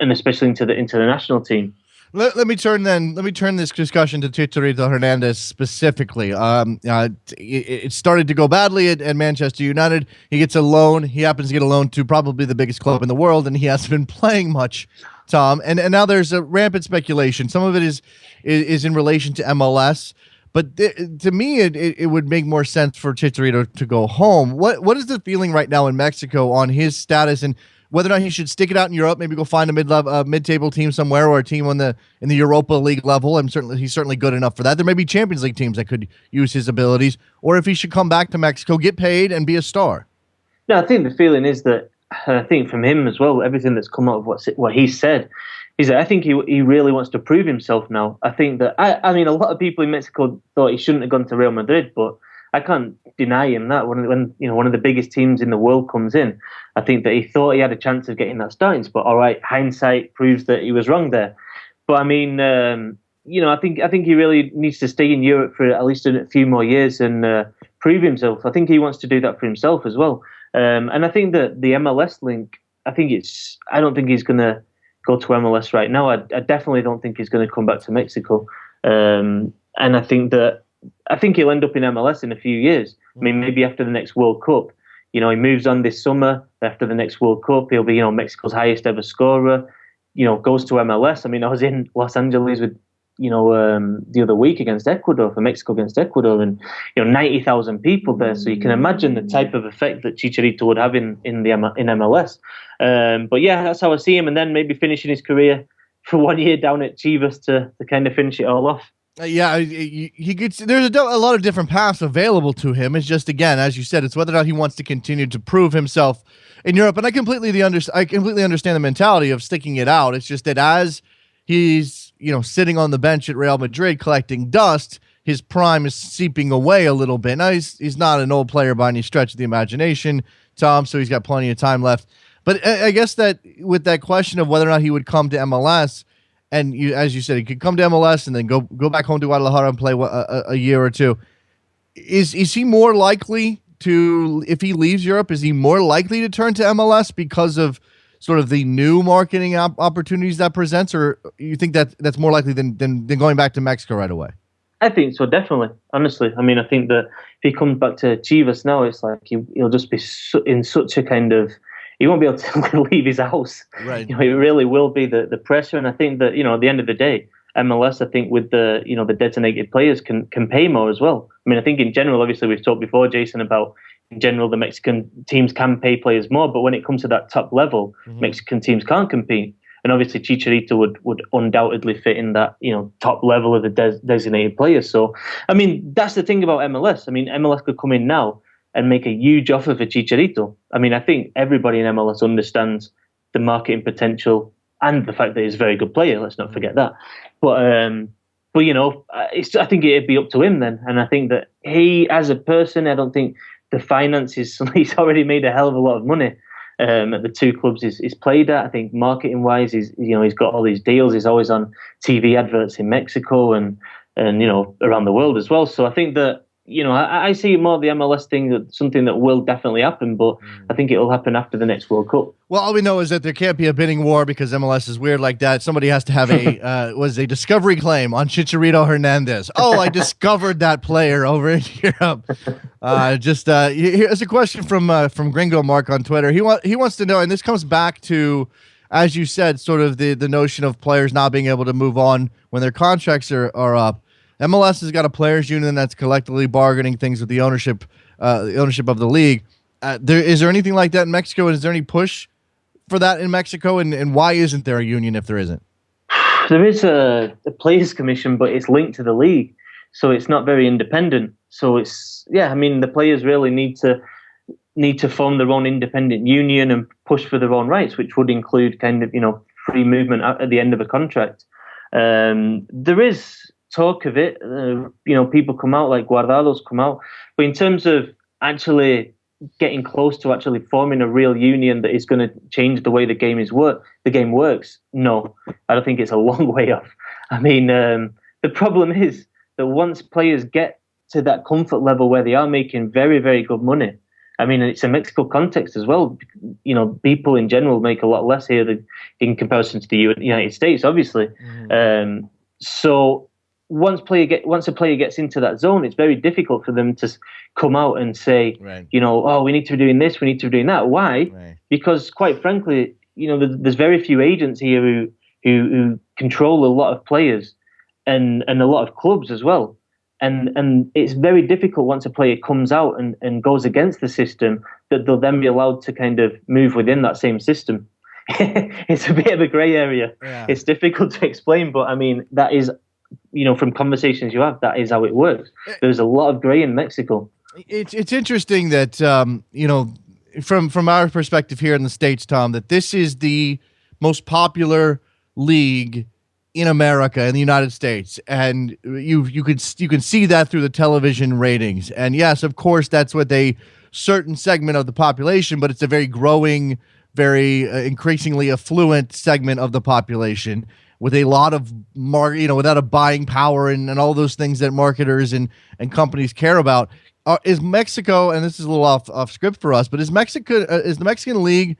Speaker 4: especially into the national team.
Speaker 2: Let me turn this discussion to Chicharito Hernandez specifically. It started to go badly at Manchester United. He gets a loan. He happens to get a loan to probably the biggest club in the world, and he hasn't been playing much, Tom. And now there's a rampant speculation. Some of it is in relation to MLS, but to me, it would make more sense for Chicharito to go home. What is the feeling right now in Mexico on his status and whether or not he should stick it out in Europe, maybe go find a mid-table team somewhere or a team in the Europa League level? He's certainly good enough for that. There may be Champions League teams that could use his abilities, or if he should come back to Mexico, get paid, and be a star.
Speaker 4: No, I think the feeling is that, I think from him as well, everything that's come out of what he said, is that I think he really wants to prove himself now. I think that, a lot of people in Mexico thought he shouldn't have gone to Real Madrid, but I can't deny him that when one of the biggest teams in the world comes in, I think that he thought he had a chance of getting that starting spot. All right, hindsight proves that he was wrong there. But I think he really needs to stay in Europe for at least a few more years and prove himself. I think he wants to do that for himself as well. And I think that the MLS link, I don't think he's going to go to MLS right now, I definitely don't think he's going to come back to Mexico. And I think he'll end up in MLS in a few years. I mean, maybe after the next World Cup. He moves on this summer. After the next World Cup, he'll be, Mexico's highest ever scorer. Goes to MLS. I mean, I was in Los Angeles with, the other week against Ecuador, for Mexico against Ecuador, and 90,000 people there. So you can imagine the type of effect that Chicharito would have in MLS. But yeah, that's how I see him. And then maybe finishing his career for 1 year down at Chivas to kind of finish it all off.
Speaker 2: Yeah, he gets. There's a lot of different paths available to him. It's just, again, as you said, it's whether or not he wants to continue to prove himself in Europe. And I completely understand the mentality of sticking it out. It's just that as he's sitting on the bench at Real Madrid collecting dust, his prime is seeping away a little bit. Now he's not an old player by any stretch of the imagination, Tom. So he's got plenty of time left. But I guess that with that question of whether or not he would come to MLS. And as you said, he could come to MLS and then go back home to Guadalajara and play a year or two. Is he more likely to, if he leaves Europe, is he more likely to turn to MLS because of sort of the new marketing opportunities that presents, or you think that's more likely than going back to Mexico right away?
Speaker 4: I think so, definitely. Honestly, I mean, I think that if he comes back to Chivas now, it's like he'll just be in such a kind of. He won't be able to leave his house.
Speaker 2: Right.
Speaker 4: It really will be the pressure. And I think that, at the end of the day, MLS, I think with the, the designated players can pay more as well. I mean, I think in general, obviously we've talked before, Jason, about in general, the Mexican teams can pay players more. But when it comes to that top level, Mexican teams can't compete. And obviously Chicharito would undoubtedly fit in that, top level of the designated players. So, I mean, that's the thing about MLS. I mean, MLS could come in now and make a huge offer for Chicharito. I mean, I think everybody in MLS understands the marketing potential and the fact that he's a very good player. Let's not forget that. But I think it'd be up to him then. And I think that he, as a person, I don't think the finances. He's already made a hell of a lot of money at the two clubs he's played at. I think marketing wise, he's got all these deals. He's always on TV adverts in Mexico and around the world as well. So I think that. I see more the MLS thing that something that will definitely happen, but I think it will happen after the next World Cup.
Speaker 2: Well, all we know is that there can't be a bidding war because MLS is weird like that. Somebody has to have a discovery claim on Chicharito Hernandez. Oh, I discovered that player over in Europe. Here's a question from Gringo Mark on Twitter. He wants to know, and this comes back to, as you said, sort of the notion of players not being able to move on when their contracts are up. MLS has got a players' union that's collectively bargaining things with the ownership of the league. Is there anything like that in Mexico? And is there any push for that in Mexico? And why isn't there a union if there isn't?
Speaker 4: There is a players' commission, but it's linked to the league, so it's not very independent. So the players really need to form their own independent union and push for their own rights, which would include kind of free movement at the end of a contract. There is talk of it, people come out, like Guardado's come out, but in terms of actually getting close to actually forming a real union that is going to change the way the game works, no, I don't think it's a long way off. I mean, the problem is that once players get to that comfort level where they are making very, very good money, I mean, it's a Mexico context as well. People in general make a lot less here in comparison to the United States, obviously. So once a player gets into that zone, it's very difficult for them to come out and say,
Speaker 2: right,
Speaker 4: we need to be doing this, we need to be doing that. Why?
Speaker 2: Right. Because
Speaker 4: quite frankly, there's very few agents here who control a lot of players and a lot of clubs as well. And it's very difficult once a player comes out and goes against the system that they'll then be allowed to kind of move within that same system. It's a bit of a grey area.
Speaker 2: Yeah.
Speaker 4: It's difficult to explain, but I mean, that is, from conversations you have, that is how it works. There's a lot of grey in Mexico.
Speaker 2: It's interesting that, from our perspective here in the States, Tom, that this is the most popular league in America, in the United States, and you can see that through the television ratings. And yes, of course, that's with a certain segment of the population, but it's a very growing, very increasingly affluent segment of the population with a lot of without a buying power and all those things that marketers and companies care about. Is Mexico, and this is a little off script for us, but is the Mexican league,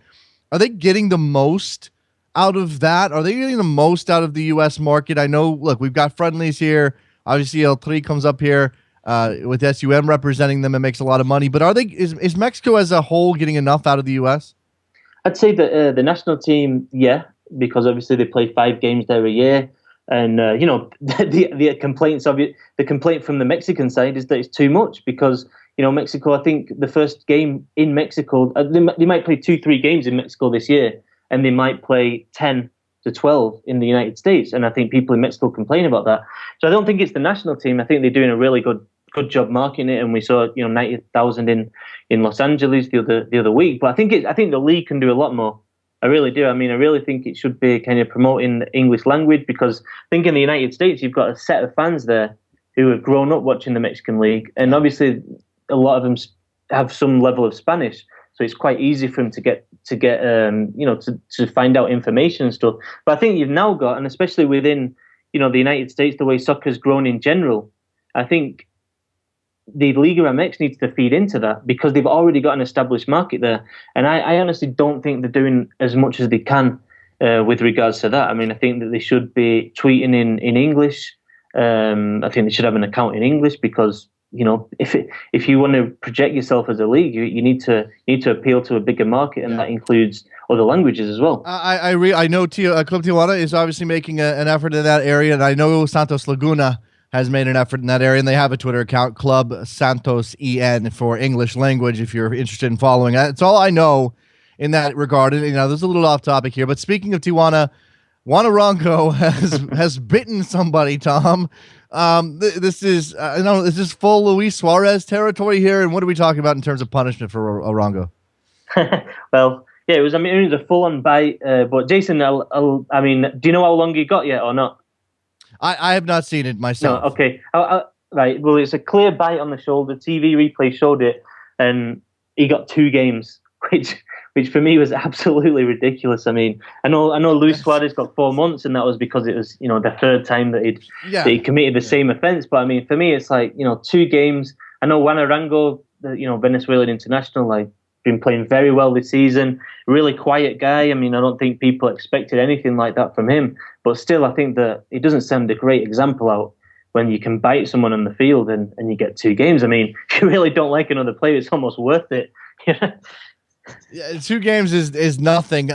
Speaker 2: are they getting the most out of that? Are they getting the most out of the U.S. market? I know, look, we've got friendlies here. Obviously, El Tri comes up here with SUM representing them and makes a lot of money. But is Mexico as a whole getting enough out of the U.S.?
Speaker 4: I'd say that the national team, yeah, because obviously they play 5 games there a year. And, the complaint from the Mexican side is that it's too much because, Mexico, I think the first game in Mexico, they might play 2-3 games in Mexico this year, and they might play 10 to 12 in the United States. And I think people in Mexico complain about that. So I don't think it's the national team. I think they're doing a really good job marketing it. And we saw, 90,000 in Los Angeles the other week. But I think the league can do a lot more. I really do. I mean, I really think it should be kind of promoting the English language because I think in the United States, you've got a set of fans there who have grown up watching the Mexican league. And obviously, a lot of them have some level of Spanish. So it's quite easy for them to find out information and stuff. But I think you've now got, and especially within, the United States, the way soccer's grown in general, I think the Liga MX needs to feed into that because they've already got an established market there. And I honestly don't think they're doing as much as they can with regards to that. I mean, I think that they should be tweeting in English. I think they should have an account in English because, if you want to project yourself as a league, you need to appeal to a bigger market, and that includes other languages as well.
Speaker 2: I know Club Tijuana is obviously making an effort in that area, and I know Santos Laguna has made an effort in that area, and they have a Twitter account, Club Santos EN for English language, if you're interested in following that. It's all I know in that regard. And, there's a little off topic here, but speaking of Tijuana, Juanarango has bitten somebody, Tom. This is full Luis Suarez territory here, and what are we talking about in terms of punishment for Arango?
Speaker 4: Well, yeah, it was a full-on bite, but Jason, do you know how long he got yet or not?
Speaker 2: I have not seen it myself.
Speaker 4: No, okay. Right, well, it's a clear bite on the shoulder. TV replay showed it, and he got 2 games, which for me was absolutely ridiculous. I mean, I know Luis Suarez got 4 months, and that was because it was, the third time that he committed the same offense. But I mean, for me, it's like, 2 games. I know Juanarango, Venezuelan international, been playing very well this season. Really quiet guy. I mean, I don't think people expected anything like that from him. But still, I think that it doesn't send a great example out when you can bite someone on the field and you get 2 games. I mean, if you really don't like another player, it's almost worth it.
Speaker 2: Yeah, 2 games is nothing.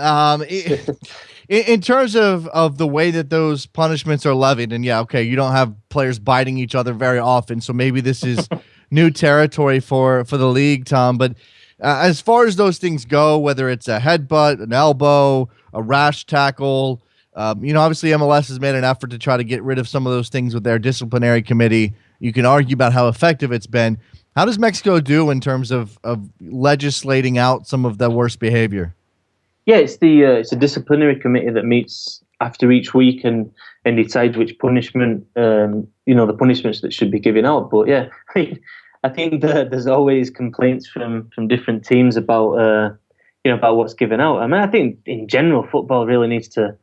Speaker 2: In terms of the way that those punishments are levied, and you don't have players biting each other very often, so maybe this is new territory for the league, Tom. But as far as those things go, whether it's a headbutt, an elbow, a rash tackle, obviously MLS has made an effort to try to get rid of some of those things with their disciplinary committee. You can argue about how effective it's been. How does Mexico do in terms of legislating out some of the worst behavior? Yeah,
Speaker 4: it's a disciplinary committee that meets after each week and decides which punishment, the punishments that should be given out. But yeah, I think that there's always complaints from different teams about what's given out. I mean, I think in general football really needs to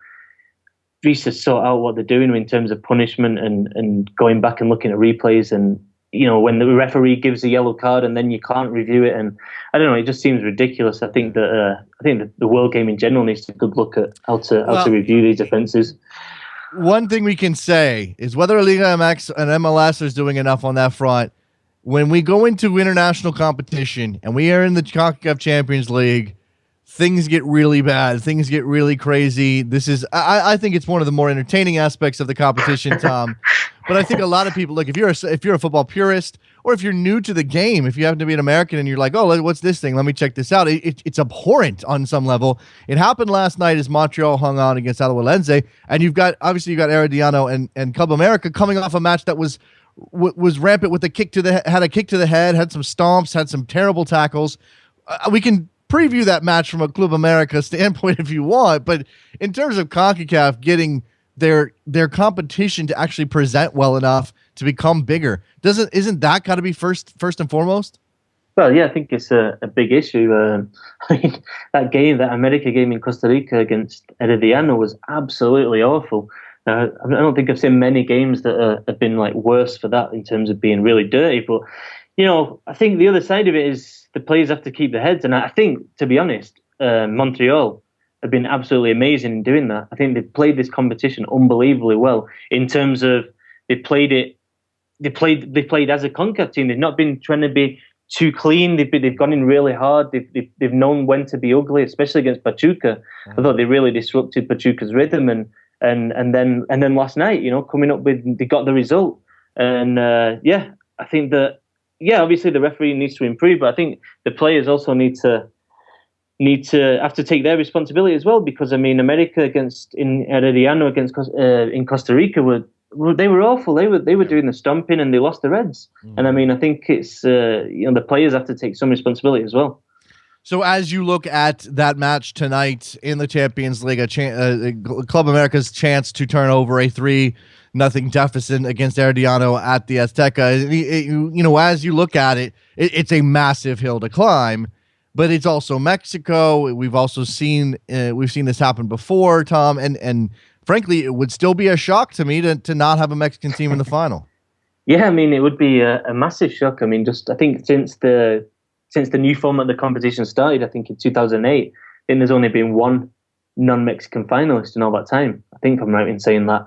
Speaker 4: sort out what they're doing in terms of punishment and going back and looking at replays and when the referee gives a yellow card and then you can't review it, and I don't know, it just seems ridiculous. I think that the world game in general needs to good look at how to review these offences.
Speaker 2: One thing we can say is whether Liga MX and MLS is doing enough on that front. When we go into international competition and we are in the CONCACAF Champions League, things get really bad. Things get really crazy. This is, I think it's one of the more entertaining aspects of the competition, Tom. But I think a lot of people, look, if you're a football purist or if you're new to the game, if you happen to be an American and you're like, oh, what's this thing? Let me check this out. It's abhorrent on some level. It happened last night as Montreal hung on against Alajuelense, and you've got Herediano and Club America coming off a match that was rampant with a kick to the head, had some stomps, had some terrible tackles. We can preview that match from a Club America standpoint if you want, but in terms of CONCACAF getting their competition to actually present well enough to become bigger, isn't that got to be first and foremost?
Speaker 4: Well, yeah, I think it's a big issue. I mean, that America game in Costa Rica against Herediano was absolutely awful. I don't think I've seen many games that have been worse for that in terms of being really dirty. But I think the other side of it is the players have to keep their heads. And I think, to be honest, Montreal have been absolutely amazing in doing that. I think they've played this competition unbelievably well in terms of they played it. They played as a CONCACAF team. They've not been trying to be too clean. They've gone in really hard. They've known when to be ugly, especially against Pachuca. I thought they really disrupted Pachuca's rhythm, and then last night, coming up with they got the result. And I think that obviously the referee needs to improve, but I think the players also need to have to take their responsibility as well, because I mean America in Herediano against in Costa Rica they were awful. They were doing the stomping and they lost the Reds. And I mean I think it's the players have to take some responsibility as well.
Speaker 2: So as you look at that match tonight in the Champions League, Club America's chance to turn over a 3-0 deficit against Herediano at the Azteca, as you look at it, it's a massive hill to climb, but it's also Mexico. We've also seen this happen before, Tom, and frankly, it would still be a shock to me to not have a Mexican team in the final.
Speaker 4: Yeah, I mean, it would be a massive shock. I mean, I think since the new format of the competition started, I think in 2008, I think there's only been one non-Mexican finalist in all that time. I think I'm right in saying that.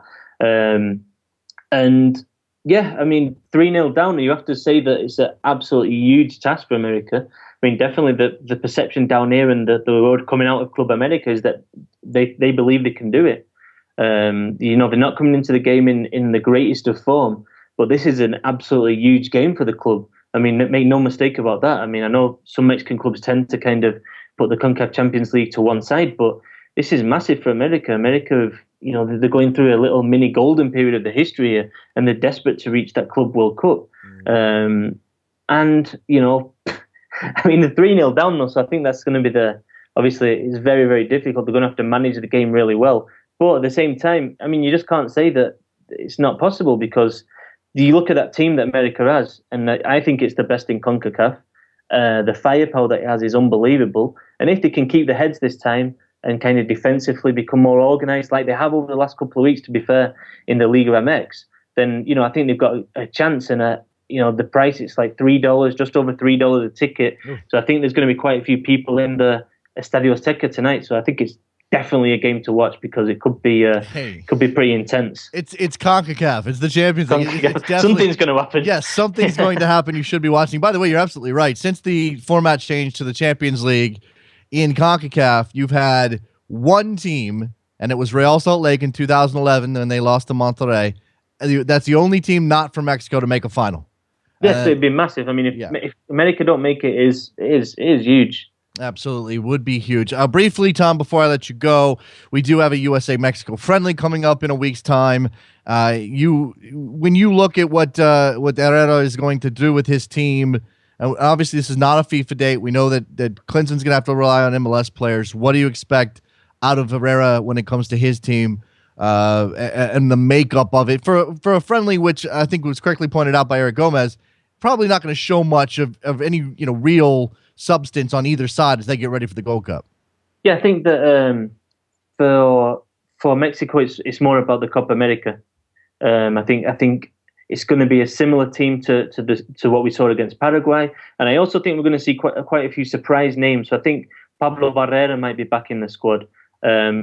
Speaker 4: And yeah, I mean, 3-0 down, you have to say that it's an absolutely huge task for America. I mean, definitely the perception down here and the word coming out of Club America is that they believe they can do it. They're not coming into the game in the greatest of form, but this is an absolutely huge game for the club. I mean, make no mistake about that. I mean, I know some Mexican clubs tend to kind of put the CONCACAF Champions League to one side, but this is massive for America. America, they're going through a little mini golden period of the history here, and they're desperate to reach that Club World Cup. I mean, the 3-0 down though, so I think that's going to be obviously it's very, very difficult. They're going to have to manage the game really well. But at the same time, I mean, you just can't say that it's not possible, because you look at that team that America has, and I think it's the best in CONCACAF. The firepower that it has is unbelievable. And if they can keep the heads this time and kind of defensively become more organised like they have over the last couple of weeks, to be fair, in the Liga MX, then, I think they've got a chance. And, the price, it's like $3, just over $3 a ticket. So I think there's going to be quite a few people in the Estadio Azteca tonight. So I think it's definitely a game to watch, because it could be pretty intense.
Speaker 2: It's CONCACAF. It's the Champions League.
Speaker 4: Something's going to happen.
Speaker 2: Yes, something's going to happen. You should be watching. By the way, you're absolutely right. Since the format changed to the Champions League in CONCACAF, you've had one team, and it was Real Salt Lake in 2011, and they lost to Monterrey. That's the only team not from Mexico to make a final.
Speaker 4: Yes, it'd be massive. I mean, if America don't make it, it is huge.
Speaker 2: Absolutely, would be huge. Briefly, Tom, before I let you go, we do have a USA-Mexico friendly coming up in a week's time. When you look at what Herrera is going to do with his team, obviously this is not a FIFA date. We know that Clinton's going to have to rely on MLS players. What do you expect out of Herrera when it comes to his team and the makeup of it for a friendly, which I think was correctly pointed out by Eric Gomez, probably not going to show much of any real substance on either side as they get ready for the Gold Cup?
Speaker 4: Yeah, I think that for Mexico, it's more about the Copa America. I think it's going to be a similar team to what we saw against Paraguay, and I also think we're going to see quite a few surprise names. So I think Pablo Barrera might be back in the squad.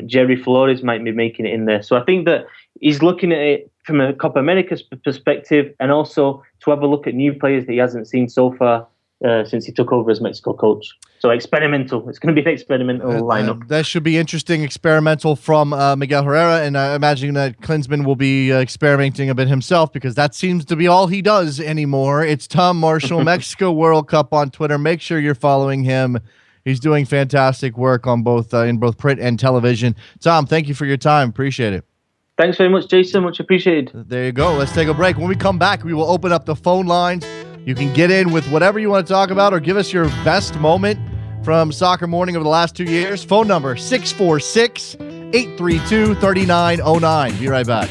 Speaker 4: Jerry Flores might be making it in there. So I think that he's looking at it from a Copa America perspective, and also to have a look at new players that he hasn't seen so far since he took over as Mexico coach. So experimental. It's going to be an experimental lineup.
Speaker 2: That should be interesting. Experimental from Miguel Herrera, and I imagine that Klinsmann will be experimenting a bit himself, because that seems to be all he does anymore. It's Tom Marshall, Mexico World Cup on Twitter. Make sure you're following him. He's doing fantastic work on in both print and television. Tom, thank you for your time. Appreciate it.
Speaker 4: Thanks very much, Jason. Much appreciated.
Speaker 2: There you go. Let's take a break. When we come back, we will open up the phone lines. You can get in with whatever you want to talk about, or give us your best moment from Soccer Morning over the last 2 years. Phone number 646-832-3909. Be right back.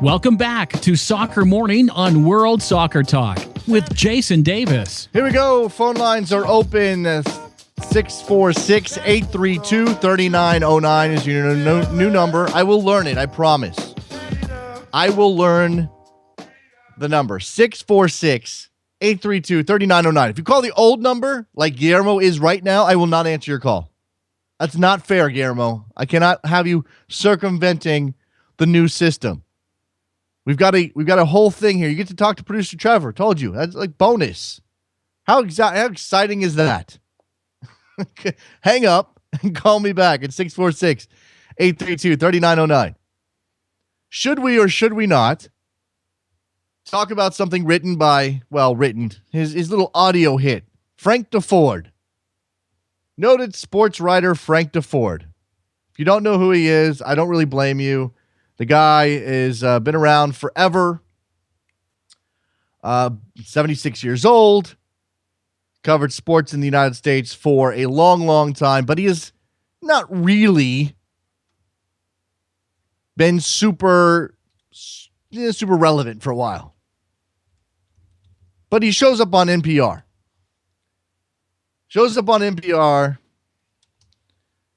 Speaker 1: Welcome back to Soccer Morning on World Soccer Talk with Jason Davis.
Speaker 2: Here we go. Phone lines are open. 646-832-3909 is your new number. I will learn it, I promise. I will learn the number. 646-832-3909. If you call the old number, like Guillermo is right now, I will not answer your call. That's not fair, Guillermo. I cannot have you circumventing the new system. We've got a whole thing here. You get to talk to producer Trevor. Told you. That's like bonus. How exciting is that? Hang up and call me back at 646-832-3909. Should we or should we not talk about something written by, his little audio hit, Frank DeFord. Noted sports writer Frank DeFord. If you don't know who he is, I don't really blame you. The guy is been around forever. 76 years old. Covered sports in the United States for a long, long time, but he has not really been super relevant for a while. But he shows up on NPR.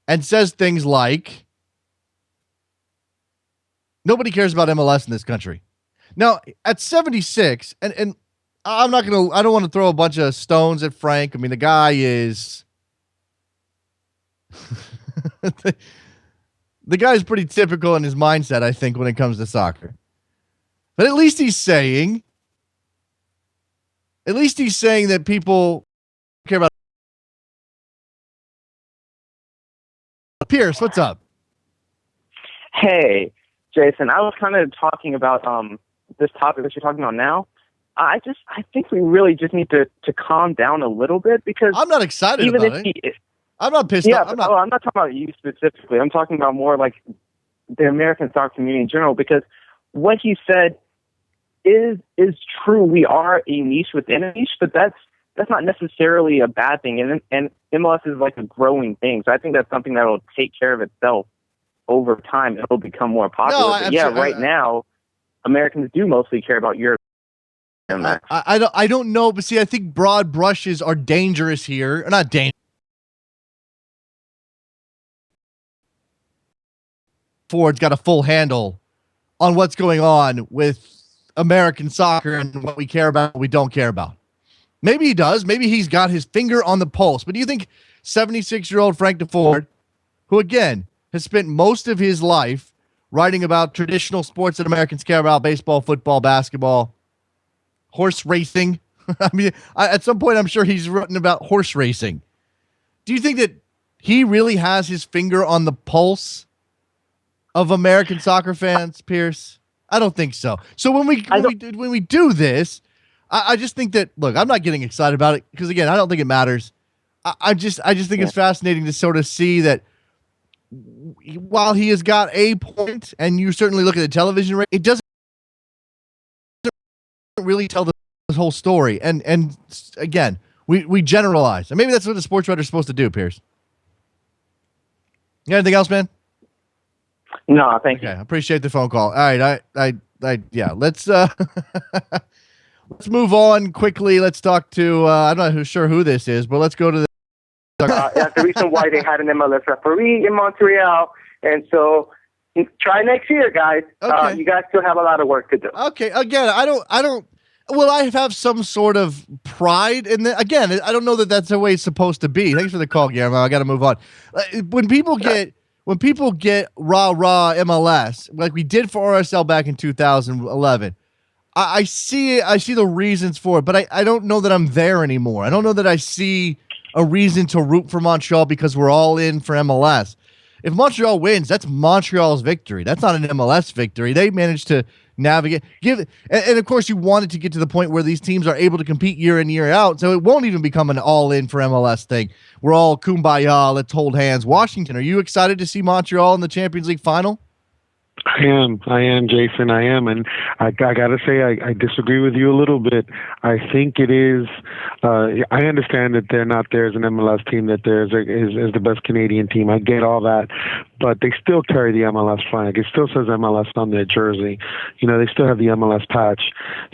Speaker 2: And says things like, nobody cares about MLS in this country. Now, at 76, and I don't want to throw a bunch of stones at Frank. I mean, the guy is the guy's pretty typical in his mindset, I think, when it comes to soccer. But at least he's saying that people care about. Pierce, what's up?
Speaker 5: Hey, Jason, I was kind of talking about this topic that you're talking about now. I think we really just need to calm down a little bit, because
Speaker 2: I'm not excited about it. I'm not pissed off. I'm not talking about you specifically. I'm talking about more like the American soccer community in general, because what he said is true. We are a niche within a niche, but that's not necessarily a bad thing. And MLS is like a growing thing. So I think that's something that will take care of itself over time. It'll become more popular. Right now, Americans do mostly care about Europe. I don't know, but see, I think broad brushes are dangerous here. Or not dangerous. Ford's got a full handle on what's going on with American soccer and what we care about, what we don't care about. Maybe he does. Maybe he's got his finger on the pulse. But do you think 76-year-old Frank DeFord, who, again, has spent most of his life writing about traditional sports that Americans care about, baseball, football, basketball, horse racing. I mean, at some point, I'm sure he's written about horse racing. Do you think that he really has his finger on the pulse of American soccer fans, Pierce? I don't think so. So when we do this, I just think that, look, I'm not getting excited about it because, again, I don't think it matters. I just think it's fascinating to sort of see that while he has got a point, and you certainly look at the television rate, it doesn't really tell the whole story. And again, we generalize. And maybe that's what a sports writer is supposed to do, Pierce. You got anything else, man?
Speaker 5: No, thank you.
Speaker 2: Okay, I appreciate the phone call. All right, let's let's move on quickly. Let's talk to I'm not sure who this is, but let's go to the
Speaker 6: that's the reason why they had an MLS referee in Montreal, and so try next year, guys.
Speaker 2: Okay.
Speaker 6: You guys still have a lot of work to do.
Speaker 2: Okay, again, I don't. Will I have some sort of pride in that? Again, I don't know that that's the way it's supposed to be. Thanks for the call, Guillermo. I got to move on. When people get rah MLS like we did for RSL back in 2011, I see the reasons for it, but I don't know that I'm there anymore. I don't know that I see a reason to root for Montreal because we're all in for MLS. If Montreal wins, that's Montreal's victory. That's not an MLS victory. They managed to navigate, and of course, you want it to get to the point where these teams are able to compete year in, year out. So it won't even become an all-in for MLS thing. We're all kumbaya. Let's hold hands. Washington, are you excited to see Montreal in the Champions League final?
Speaker 7: I am, Jason. I am, and I got to say, I disagree with you a little bit. I think it is. I understand that they're not there as an MLS team, that theirs is the best Canadian team. I get all that, but they still carry the MLS flag. It still says MLS on their jersey. They still have the MLS patch.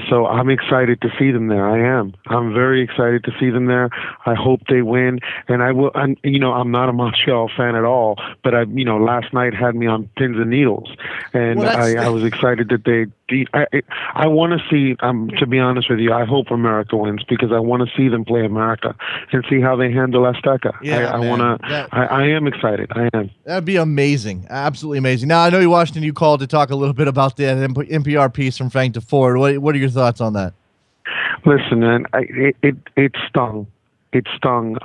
Speaker 7: So I'm excited to see them there. I am. I'm very excited to see them there. I hope they win. And I will. I'm not a Montreal fan at all, but last night had me on pins and needles, and I was excited that they beat. I want to see. To be honest with you, I hope America wins because I want to see them play America and see how they handle Azteca.
Speaker 2: Yeah,
Speaker 7: I am excited. I am.
Speaker 2: That'd be amazing. Absolutely amazing. Now, I know, Washington, you called to talk a little bit about the NPR piece from Frank DeFord. What are your thoughts on that?
Speaker 7: Listen, man, it stung. It stung.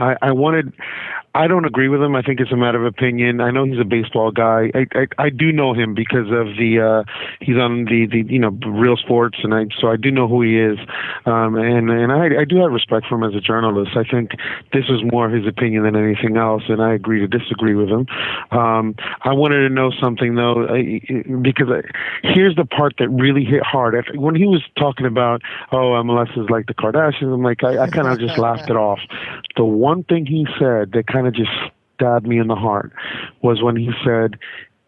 Speaker 7: I don't agree with him. I think it's a matter of opinion. I know he's a baseball guy. I do know him because of he's on the Real Sports, and so I do know who he is. And I do have respect for him as a journalist. I think this is more his opinion than anything else, and I agree to disagree with him. I wanted to know something though, because here's the part that really hit hard. When he was talking about, MLS is like the Kardashians, I'm like, I kind of just laughed it off. The one thing he said that kind of just stabbed me in the heart was when he said,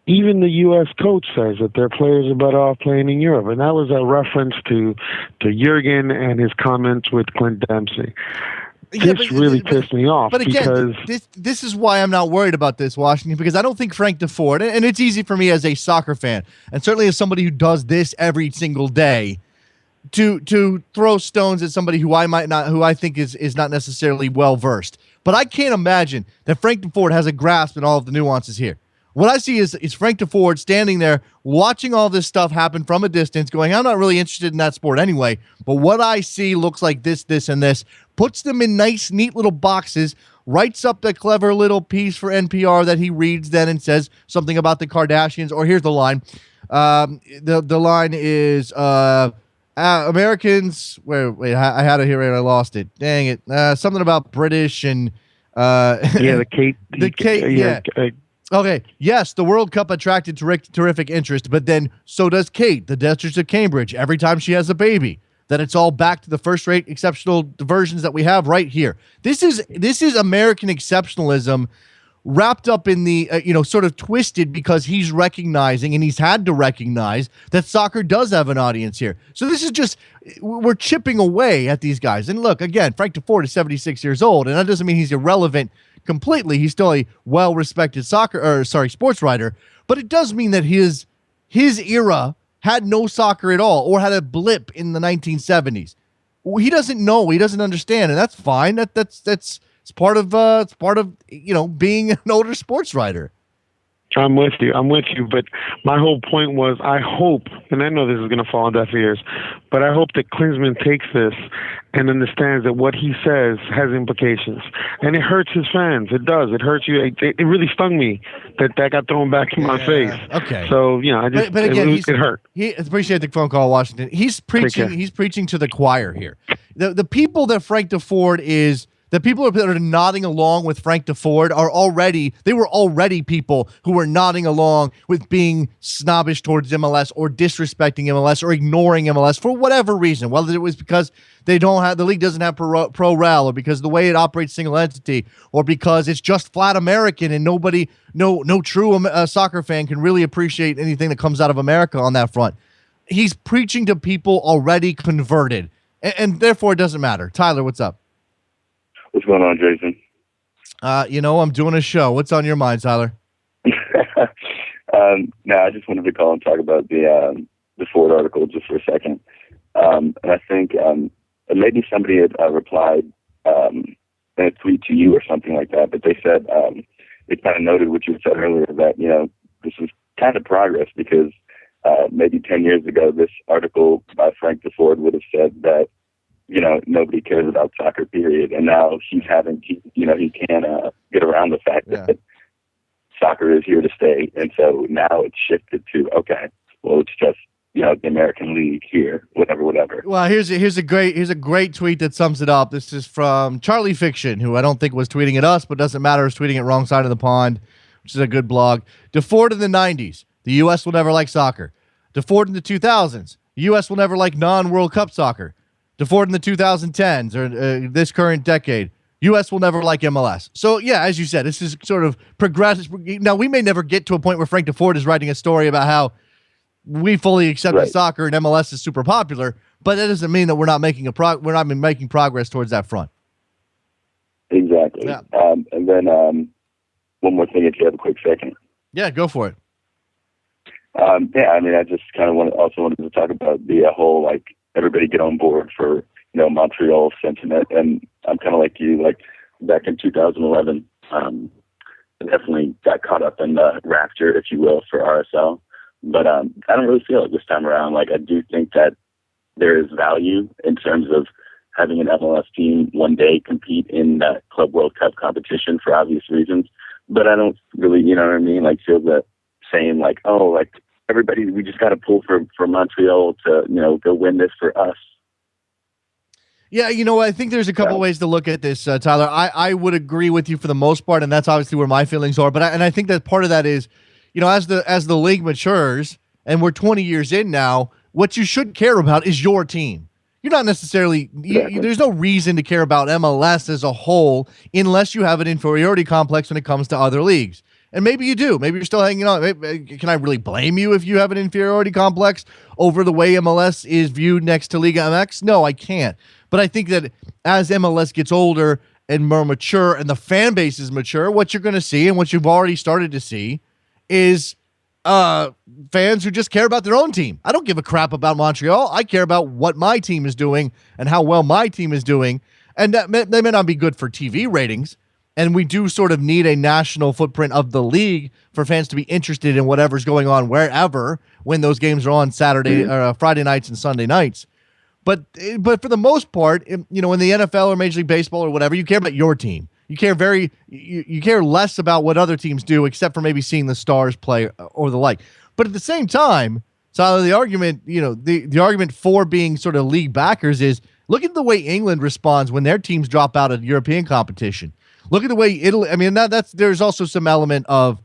Speaker 7: even the U.S. coach says that their players are better off playing in Europe. And that was a reference to Jurgen and his comments with Clint Dempsey. This really pissed me off.
Speaker 2: But again, this is why I'm not worried about this, Washington, because I don't think Frank DeFord, and it's easy for me as a soccer fan, and certainly as somebody who does this every single day, to throw stones at somebody who I think is not necessarily well versed. But I can't imagine that Frank DeFord has a grasp in all of the nuances here. What I see is Frank DeFord standing there watching all this stuff happen from a distance, going, I'm not really interested in that sport anyway, but what I see looks like this, and this, puts them in nice, neat little boxes, writes up the clever little piece for NPR that he reads then and says something about the Kardashians, or here's the line. The line is... Americans, wait, I had it here and I lost it. Dang it. Something about British and
Speaker 7: the Kate.
Speaker 2: The Kate, yeah. Okay, yes, the World Cup attracted terrific interest, but then so does Kate, the Duchess of Cambridge, every time she has a baby. Then it's all back to the first-rate exceptional versions that we have right here. This is American exceptionalism wrapped up in the, sort of twisted because he's recognizing, and he's had to recognize, that soccer does have an audience here. So this is just, we're chipping away at these guys. And look, again, Frank DeFord is 76 years old, and that doesn't mean he's irrelevant completely. He's still a well-respected sports writer, but it does mean that his era had no soccer at all, or had a blip in the 1970s. He doesn't know, he doesn't understand, and that's fine. It's part of being an older sports writer.
Speaker 7: I'm with you. But my whole point was, I hope, and I know this is going to fall on deaf ears, but I hope that Klinsmann takes this and understands that what he says has implications. And it hurts his fans. It does. It hurts you. It really stung me that got thrown back in my face.
Speaker 2: Okay.
Speaker 7: So, but again, it hurt.
Speaker 2: I appreciate the phone call, Washington. He's preaching to the choir here. The people that Frank DeFord is... The people that are nodding along with Frank DeFord were already people who were nodding along with being snobbish towards MLS or disrespecting MLS or ignoring MLS for whatever reason, whether it was because the league doesn't have pro rel, or because the way it operates single entity, or because it's just flat American and no true soccer fan can really appreciate anything that comes out of America on that front. He's preaching to people already converted, and therefore it doesn't matter. Tyler, what's up?
Speaker 8: What's going on, Jason?
Speaker 2: I'm doing a show. What's on your mind, Tyler?
Speaker 8: I just wanted to call and talk about the Ford article just for a second. And I think maybe somebody had replied in a tweet to you or something like that, but they said they kind of noted what you said earlier, that, this is kind of progress, because maybe 10 years ago, this article by Frank DeFord would have said that, nobody cares about soccer, period. And now he can't get around the fact that soccer is here to stay. And so now it's shifted to, okay, well, it's just, the American League here, whatever.
Speaker 2: Well, here's a great tweet that sums it up. This is from Charlie Fiction, who I don't think was tweeting at us, but doesn't matter. Is tweeting at Wrong Side of the Pond, which is a good blog. DeFord in the 90s, the U.S. will never like soccer. DeFord in the 2000s, the U.S. will never like non-World Cup soccer. DeFord in the 2010s, or this current decade, U.S. will never like MLS. So, yeah, as you said, this is sort of progressive. Now, we may never get to a point where Frank DeFord is writing a story about how we fully accept
Speaker 8: Right.
Speaker 2: soccer and MLS is super popular, but that doesn't mean that we're not making making progress towards that front.
Speaker 8: Exactly.
Speaker 2: Yeah.
Speaker 8: And then one more thing, if you have a quick second.
Speaker 2: Yeah, go for it.
Speaker 8: Yeah, I mean, I just kind of wanted to talk about the whole, like, everybody get on board for, Montreal sentiment. And I'm kind of like you, like, back in 2011, I definitely got caught up in the rapture, if you will, for RSL. But I don't really feel it this time around. Like, I do think that there is value in terms of having an MLS team one day compete in that Club World Cup competition for obvious reasons. But I don't really, you know what I mean, like, feel the same, like, oh, like, everybody, we just got to pull for Montreal to, go win this for us.
Speaker 2: Yeah, I think there's a couple ways to look at this, Tyler. I would agree with you for the most part, and that's obviously where my feelings are. But I think that part of that is, as the league matures, and we're 20 years in now, what you should care about is your team. You're not necessarily there's no reason to care about MLS as a whole unless you have an inferiority complex when it comes to other leagues. And maybe you do. Maybe you're still hanging on. Can I really blame you if you have an inferiority complex over the way MLS is viewed next to Liga MX? No, I can't. But I think that as MLS gets older and more mature and the fan base is mature, what you're going to see and what you've already started to see is fans who just care about their own team. I don't give a crap about Montreal. I care about what my team is doing and how well my team is doing. And that may not be good for TV ratings. And we do sort of need a national footprint of the league for fans to be interested in whatever's going on wherever when those games are on Saturday or Friday nights and Sunday nights. But for the most part, in the NFL or Major League Baseball or whatever, you care about your team. You care you care less about what other teams do, except for maybe seeing the Stars play or the like. But at the same time, Tyler, the argument, the argument for being sort of league backers is look at the way England responds when their teams drop out of European competition. Look at the way Italy. I mean, there's also some element of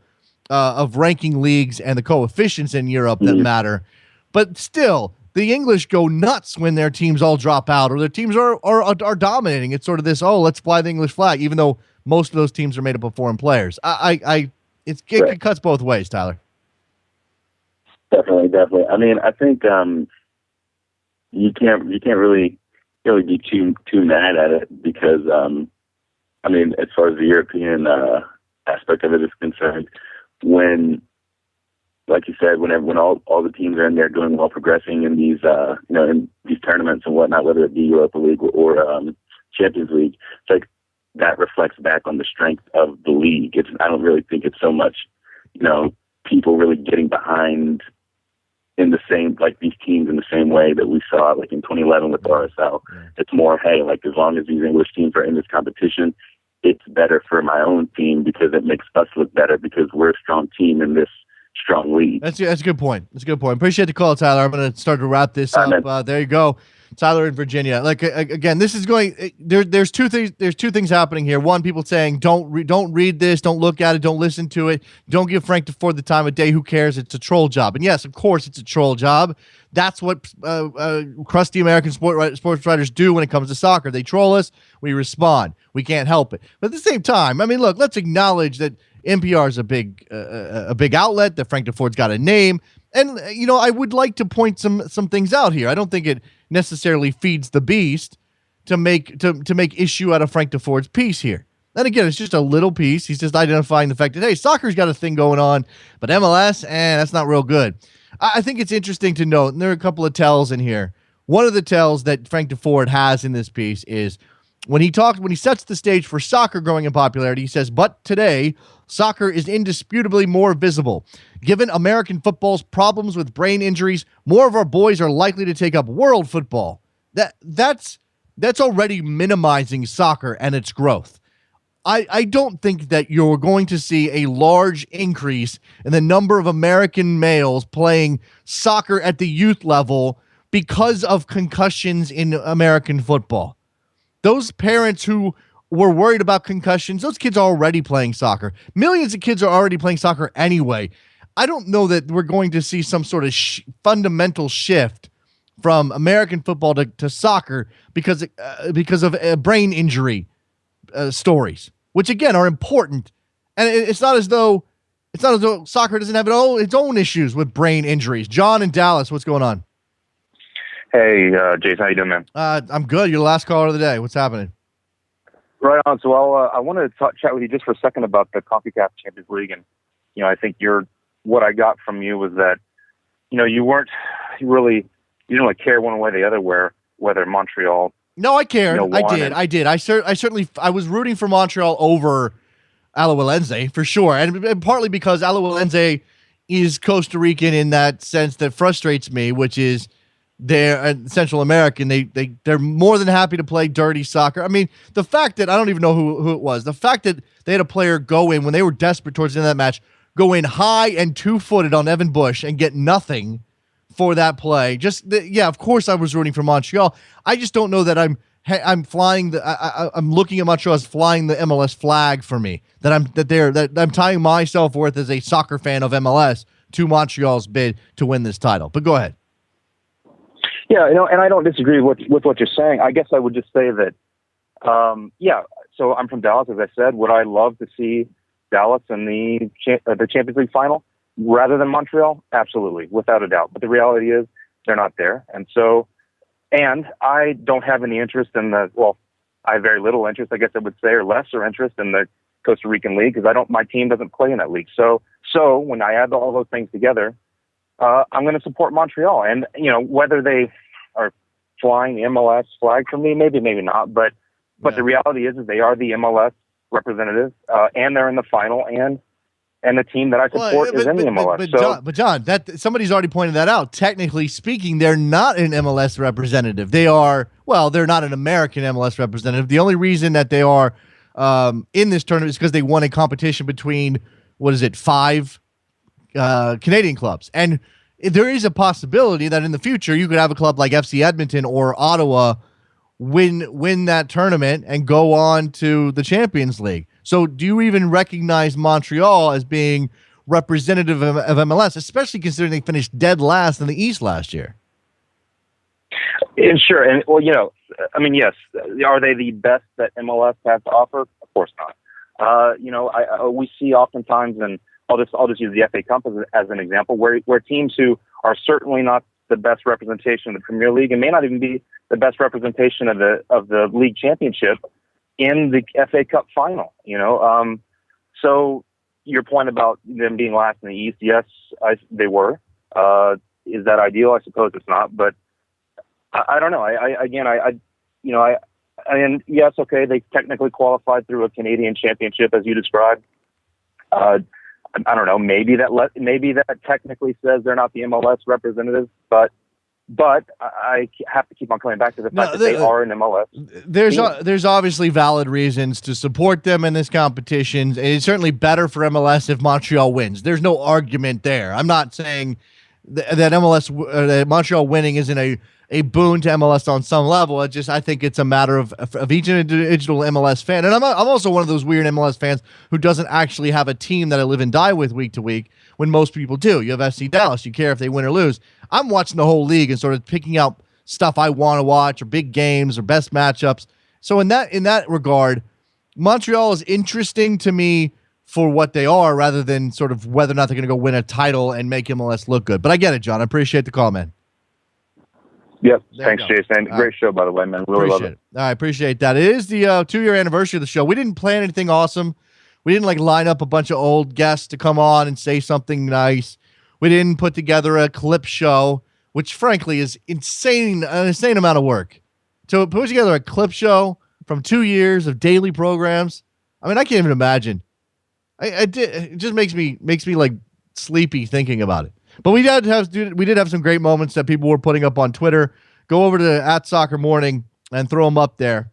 Speaker 2: ranking leagues and the coefficients in Europe that matter, but still. The English go nuts when their teams all drop out or their teams are dominating. It's sort of this, let's fly the English flag, even though most of those teams are made up of foreign players. It cuts both ways, Tyler.
Speaker 8: Definitely. I mean, I think you can't really be too mad at it because I mean, as far as the European aspect of it is concerned, when like you said, when all the teams are in there doing well, progressing in these, in these tournaments and whatnot, whether it be Europa League or Champions League, it's like that reflects back on the strength of the league. I don't really think it's so much, people really getting behind in the same, like these teams in the same way that we saw like in 2011 with the RSL. It's more, hey, like as long as these English teams are in this competition, it's better for my own team because it makes us look better because we're a strong team in this strong league.
Speaker 2: That's a good point. Appreciate the call, Tyler. I'm going to start to wrap this up. There you go, Tyler in Virginia. Like again, this is going. There's two things. There's two things happening here. One, people saying don't read this, don't look at it, don't listen to it, don't give Frank DeFord the time of day. Who cares? It's a troll job. And yes, of course, it's a troll job. That's what crusty American sports writers do when it comes to soccer. They troll us. We respond. We can't help it. But at the same time, I mean, look, let's acknowledge that NPR is a big outlet, that Frank DeFord's got a name. And, I would like to point some things out here. I don't think it necessarily feeds the beast to make issue out of Frank DeFord's piece here. And again, it's just a little piece. He's just identifying the fact that, hey, soccer's got a thing going on, but MLS, that's not real good. I think it's interesting to note, and there are a couple of tells in here. One of the tells that Frank DeFord has in this piece is when he sets the stage for soccer growing in popularity, he says, but today, soccer is indisputably more visible. Given American football's problems with brain injuries, more of our boys are likely to take up world football. That's already minimizing soccer and its growth. I don't think that you're going to see a large increase in the number of American males playing soccer at the youth level because of concussions in American football. Those parents who were worried about concussions, those kids are already playing soccer. Millions of kids are already playing soccer anyway. I don't know that we're going to see some sort of fundamental shift from American football to soccer because of a brain injury. stories, which again are important. And it's not as though soccer doesn't have its own issues with brain injuries. John in Dallas, what's going on?
Speaker 9: Hey, Jason, how you doing, man?
Speaker 2: I'm good. You're the last caller of the day. What's happening?
Speaker 9: Right on. So I wanted to chat with you just for a second about the CONCACAF Champions League. And, I think what I got from you was that, you didn't really care one way or the other whether Montreal.
Speaker 2: No, I cared. I did. I certainly was rooting for Montreal over Alajuelense for sure. And partly because Alajuelense is Costa Rican in that sense that frustrates me, which is they're Central American. They're more than happy to play dirty soccer. I mean, the fact that I don't even know who it was, the fact that they had a player go in when they were desperate towards the end of that match, go in high and 2-footed on Evan Bush and get nothing for that play. Of course I was rooting for Montreal. I just don't know that I'm flying I'm looking at Montreal as flying the MLS flag for me. That I'm tying my self-worth as a soccer fan of MLS to Montreal's bid to win this title. But go ahead.
Speaker 9: Yeah, and I don't disagree with what you're saying. I guess I would just say that, so I'm from Dallas, as I said. Would I love to see Dallas in the Champions League final rather than Montreal? Absolutely, without a doubt. But the reality is they're not there. And I don't have any interest in I have very little interest, I guess I would say, or lesser interest in the Costa Rican League because my team doesn't play in that league. So when I add all those things together, I'm going to support Montreal. And, whether they are flying the MLS flag for me, maybe not. But the reality is they are the MLS representative, and they're in the final, and the team that I support is in the MLS.
Speaker 2: But John, somebody's already pointed that out. Technically speaking, they're not an MLS representative. They're not an American MLS representative. The only reason that they are in this tournament is because they won a competition between, 5 Canadian clubs. And there is a possibility that in the future you could have a club like FC Edmonton or Ottawa win that tournament and go on to the Champions League. So do you even recognize Montreal as being representative of MLS, especially considering they finished dead last in the East last year?
Speaker 9: Sure. And, yes. Are they the best that MLS has to offer? Of course not. We see oftentimes, and I'll just use the FA Cup as an example, where teams who are certainly not the best representation of the Premier League and may not even be the best representation of the league championship in the FA Cup final. So your point about them being last in the East, yes, they were. Is that ideal? I suppose it's not, but I don't know. And yes, okay, they technically qualified through a Canadian championship, as you described. I don't know. Maybe that technically says they're not the MLS representatives, but I have to keep on coming back to the fact that they are in MLS.
Speaker 2: There's obviously valid reasons to support them in this competition. It's certainly better for MLS if Montreal wins. There's no argument there. I'm not saying that that Montreal winning isn't a boon to MLS on some level. I think it's a matter of each individual MLS fan. And I'm also one of those weird MLS fans who doesn't actually have a team that I live and die with week to week when most people do. You have FC Dallas. You care if they win or lose. I'm watching the whole league and sort of picking out stuff I want to watch or big games or best matchups. So in that regard, Montreal is interesting to me for what they are rather than sort of whether or not they're going to go win a title and make MLS look good. But I get it, John. I appreciate the call, man.
Speaker 9: Yep. Thanks, Jason. Great show, by the way, man. Really love it.
Speaker 2: I appreciate that. It is the 2-year anniversary of the show. We didn't plan anything awesome. We didn't line up a bunch of old guests to come on and say something nice. We didn't put together a clip show, which frankly is an insane amount of work. To put together a clip show from 2 years of daily programs, I mean, I can't even imagine. It just makes me like sleepy thinking about it. But we did have some great moments that people were putting up on Twitter. Go over to @SoccerMorning and throw them up there.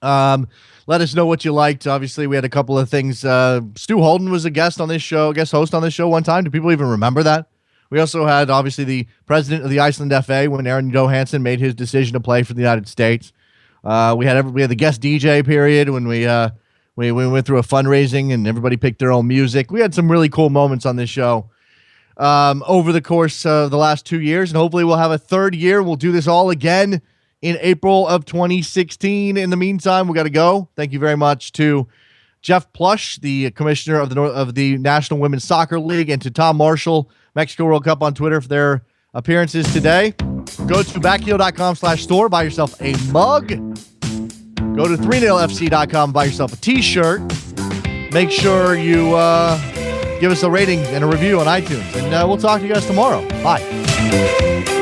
Speaker 2: Let us know what you liked. Obviously, we had a couple of things. Stu Holden was a guest host on this show one time. Do people even remember that? We also had, obviously, the president of the Iceland FA when Aaron Johansson made his decision to play for the United States. We had the guest DJ period when we went through a fundraising and everybody picked their own music. We had some really cool moments on this show over the course of the last 2 years, and hopefully we'll have a third year. We'll do this all again in April of 2016. In the meantime, we got to go. Thank you very much to Jeff Plush, the commissioner of the National Women's Soccer League, and to Tom Marshall, Mexico World Cup on Twitter for their appearances today. Go to backheel.com/store, buy yourself a mug. Go to 3nailfc.com, buy yourself a t-shirt. Make sure you give us a rating and a review on iTunes. And we'll talk to you guys tomorrow. Bye.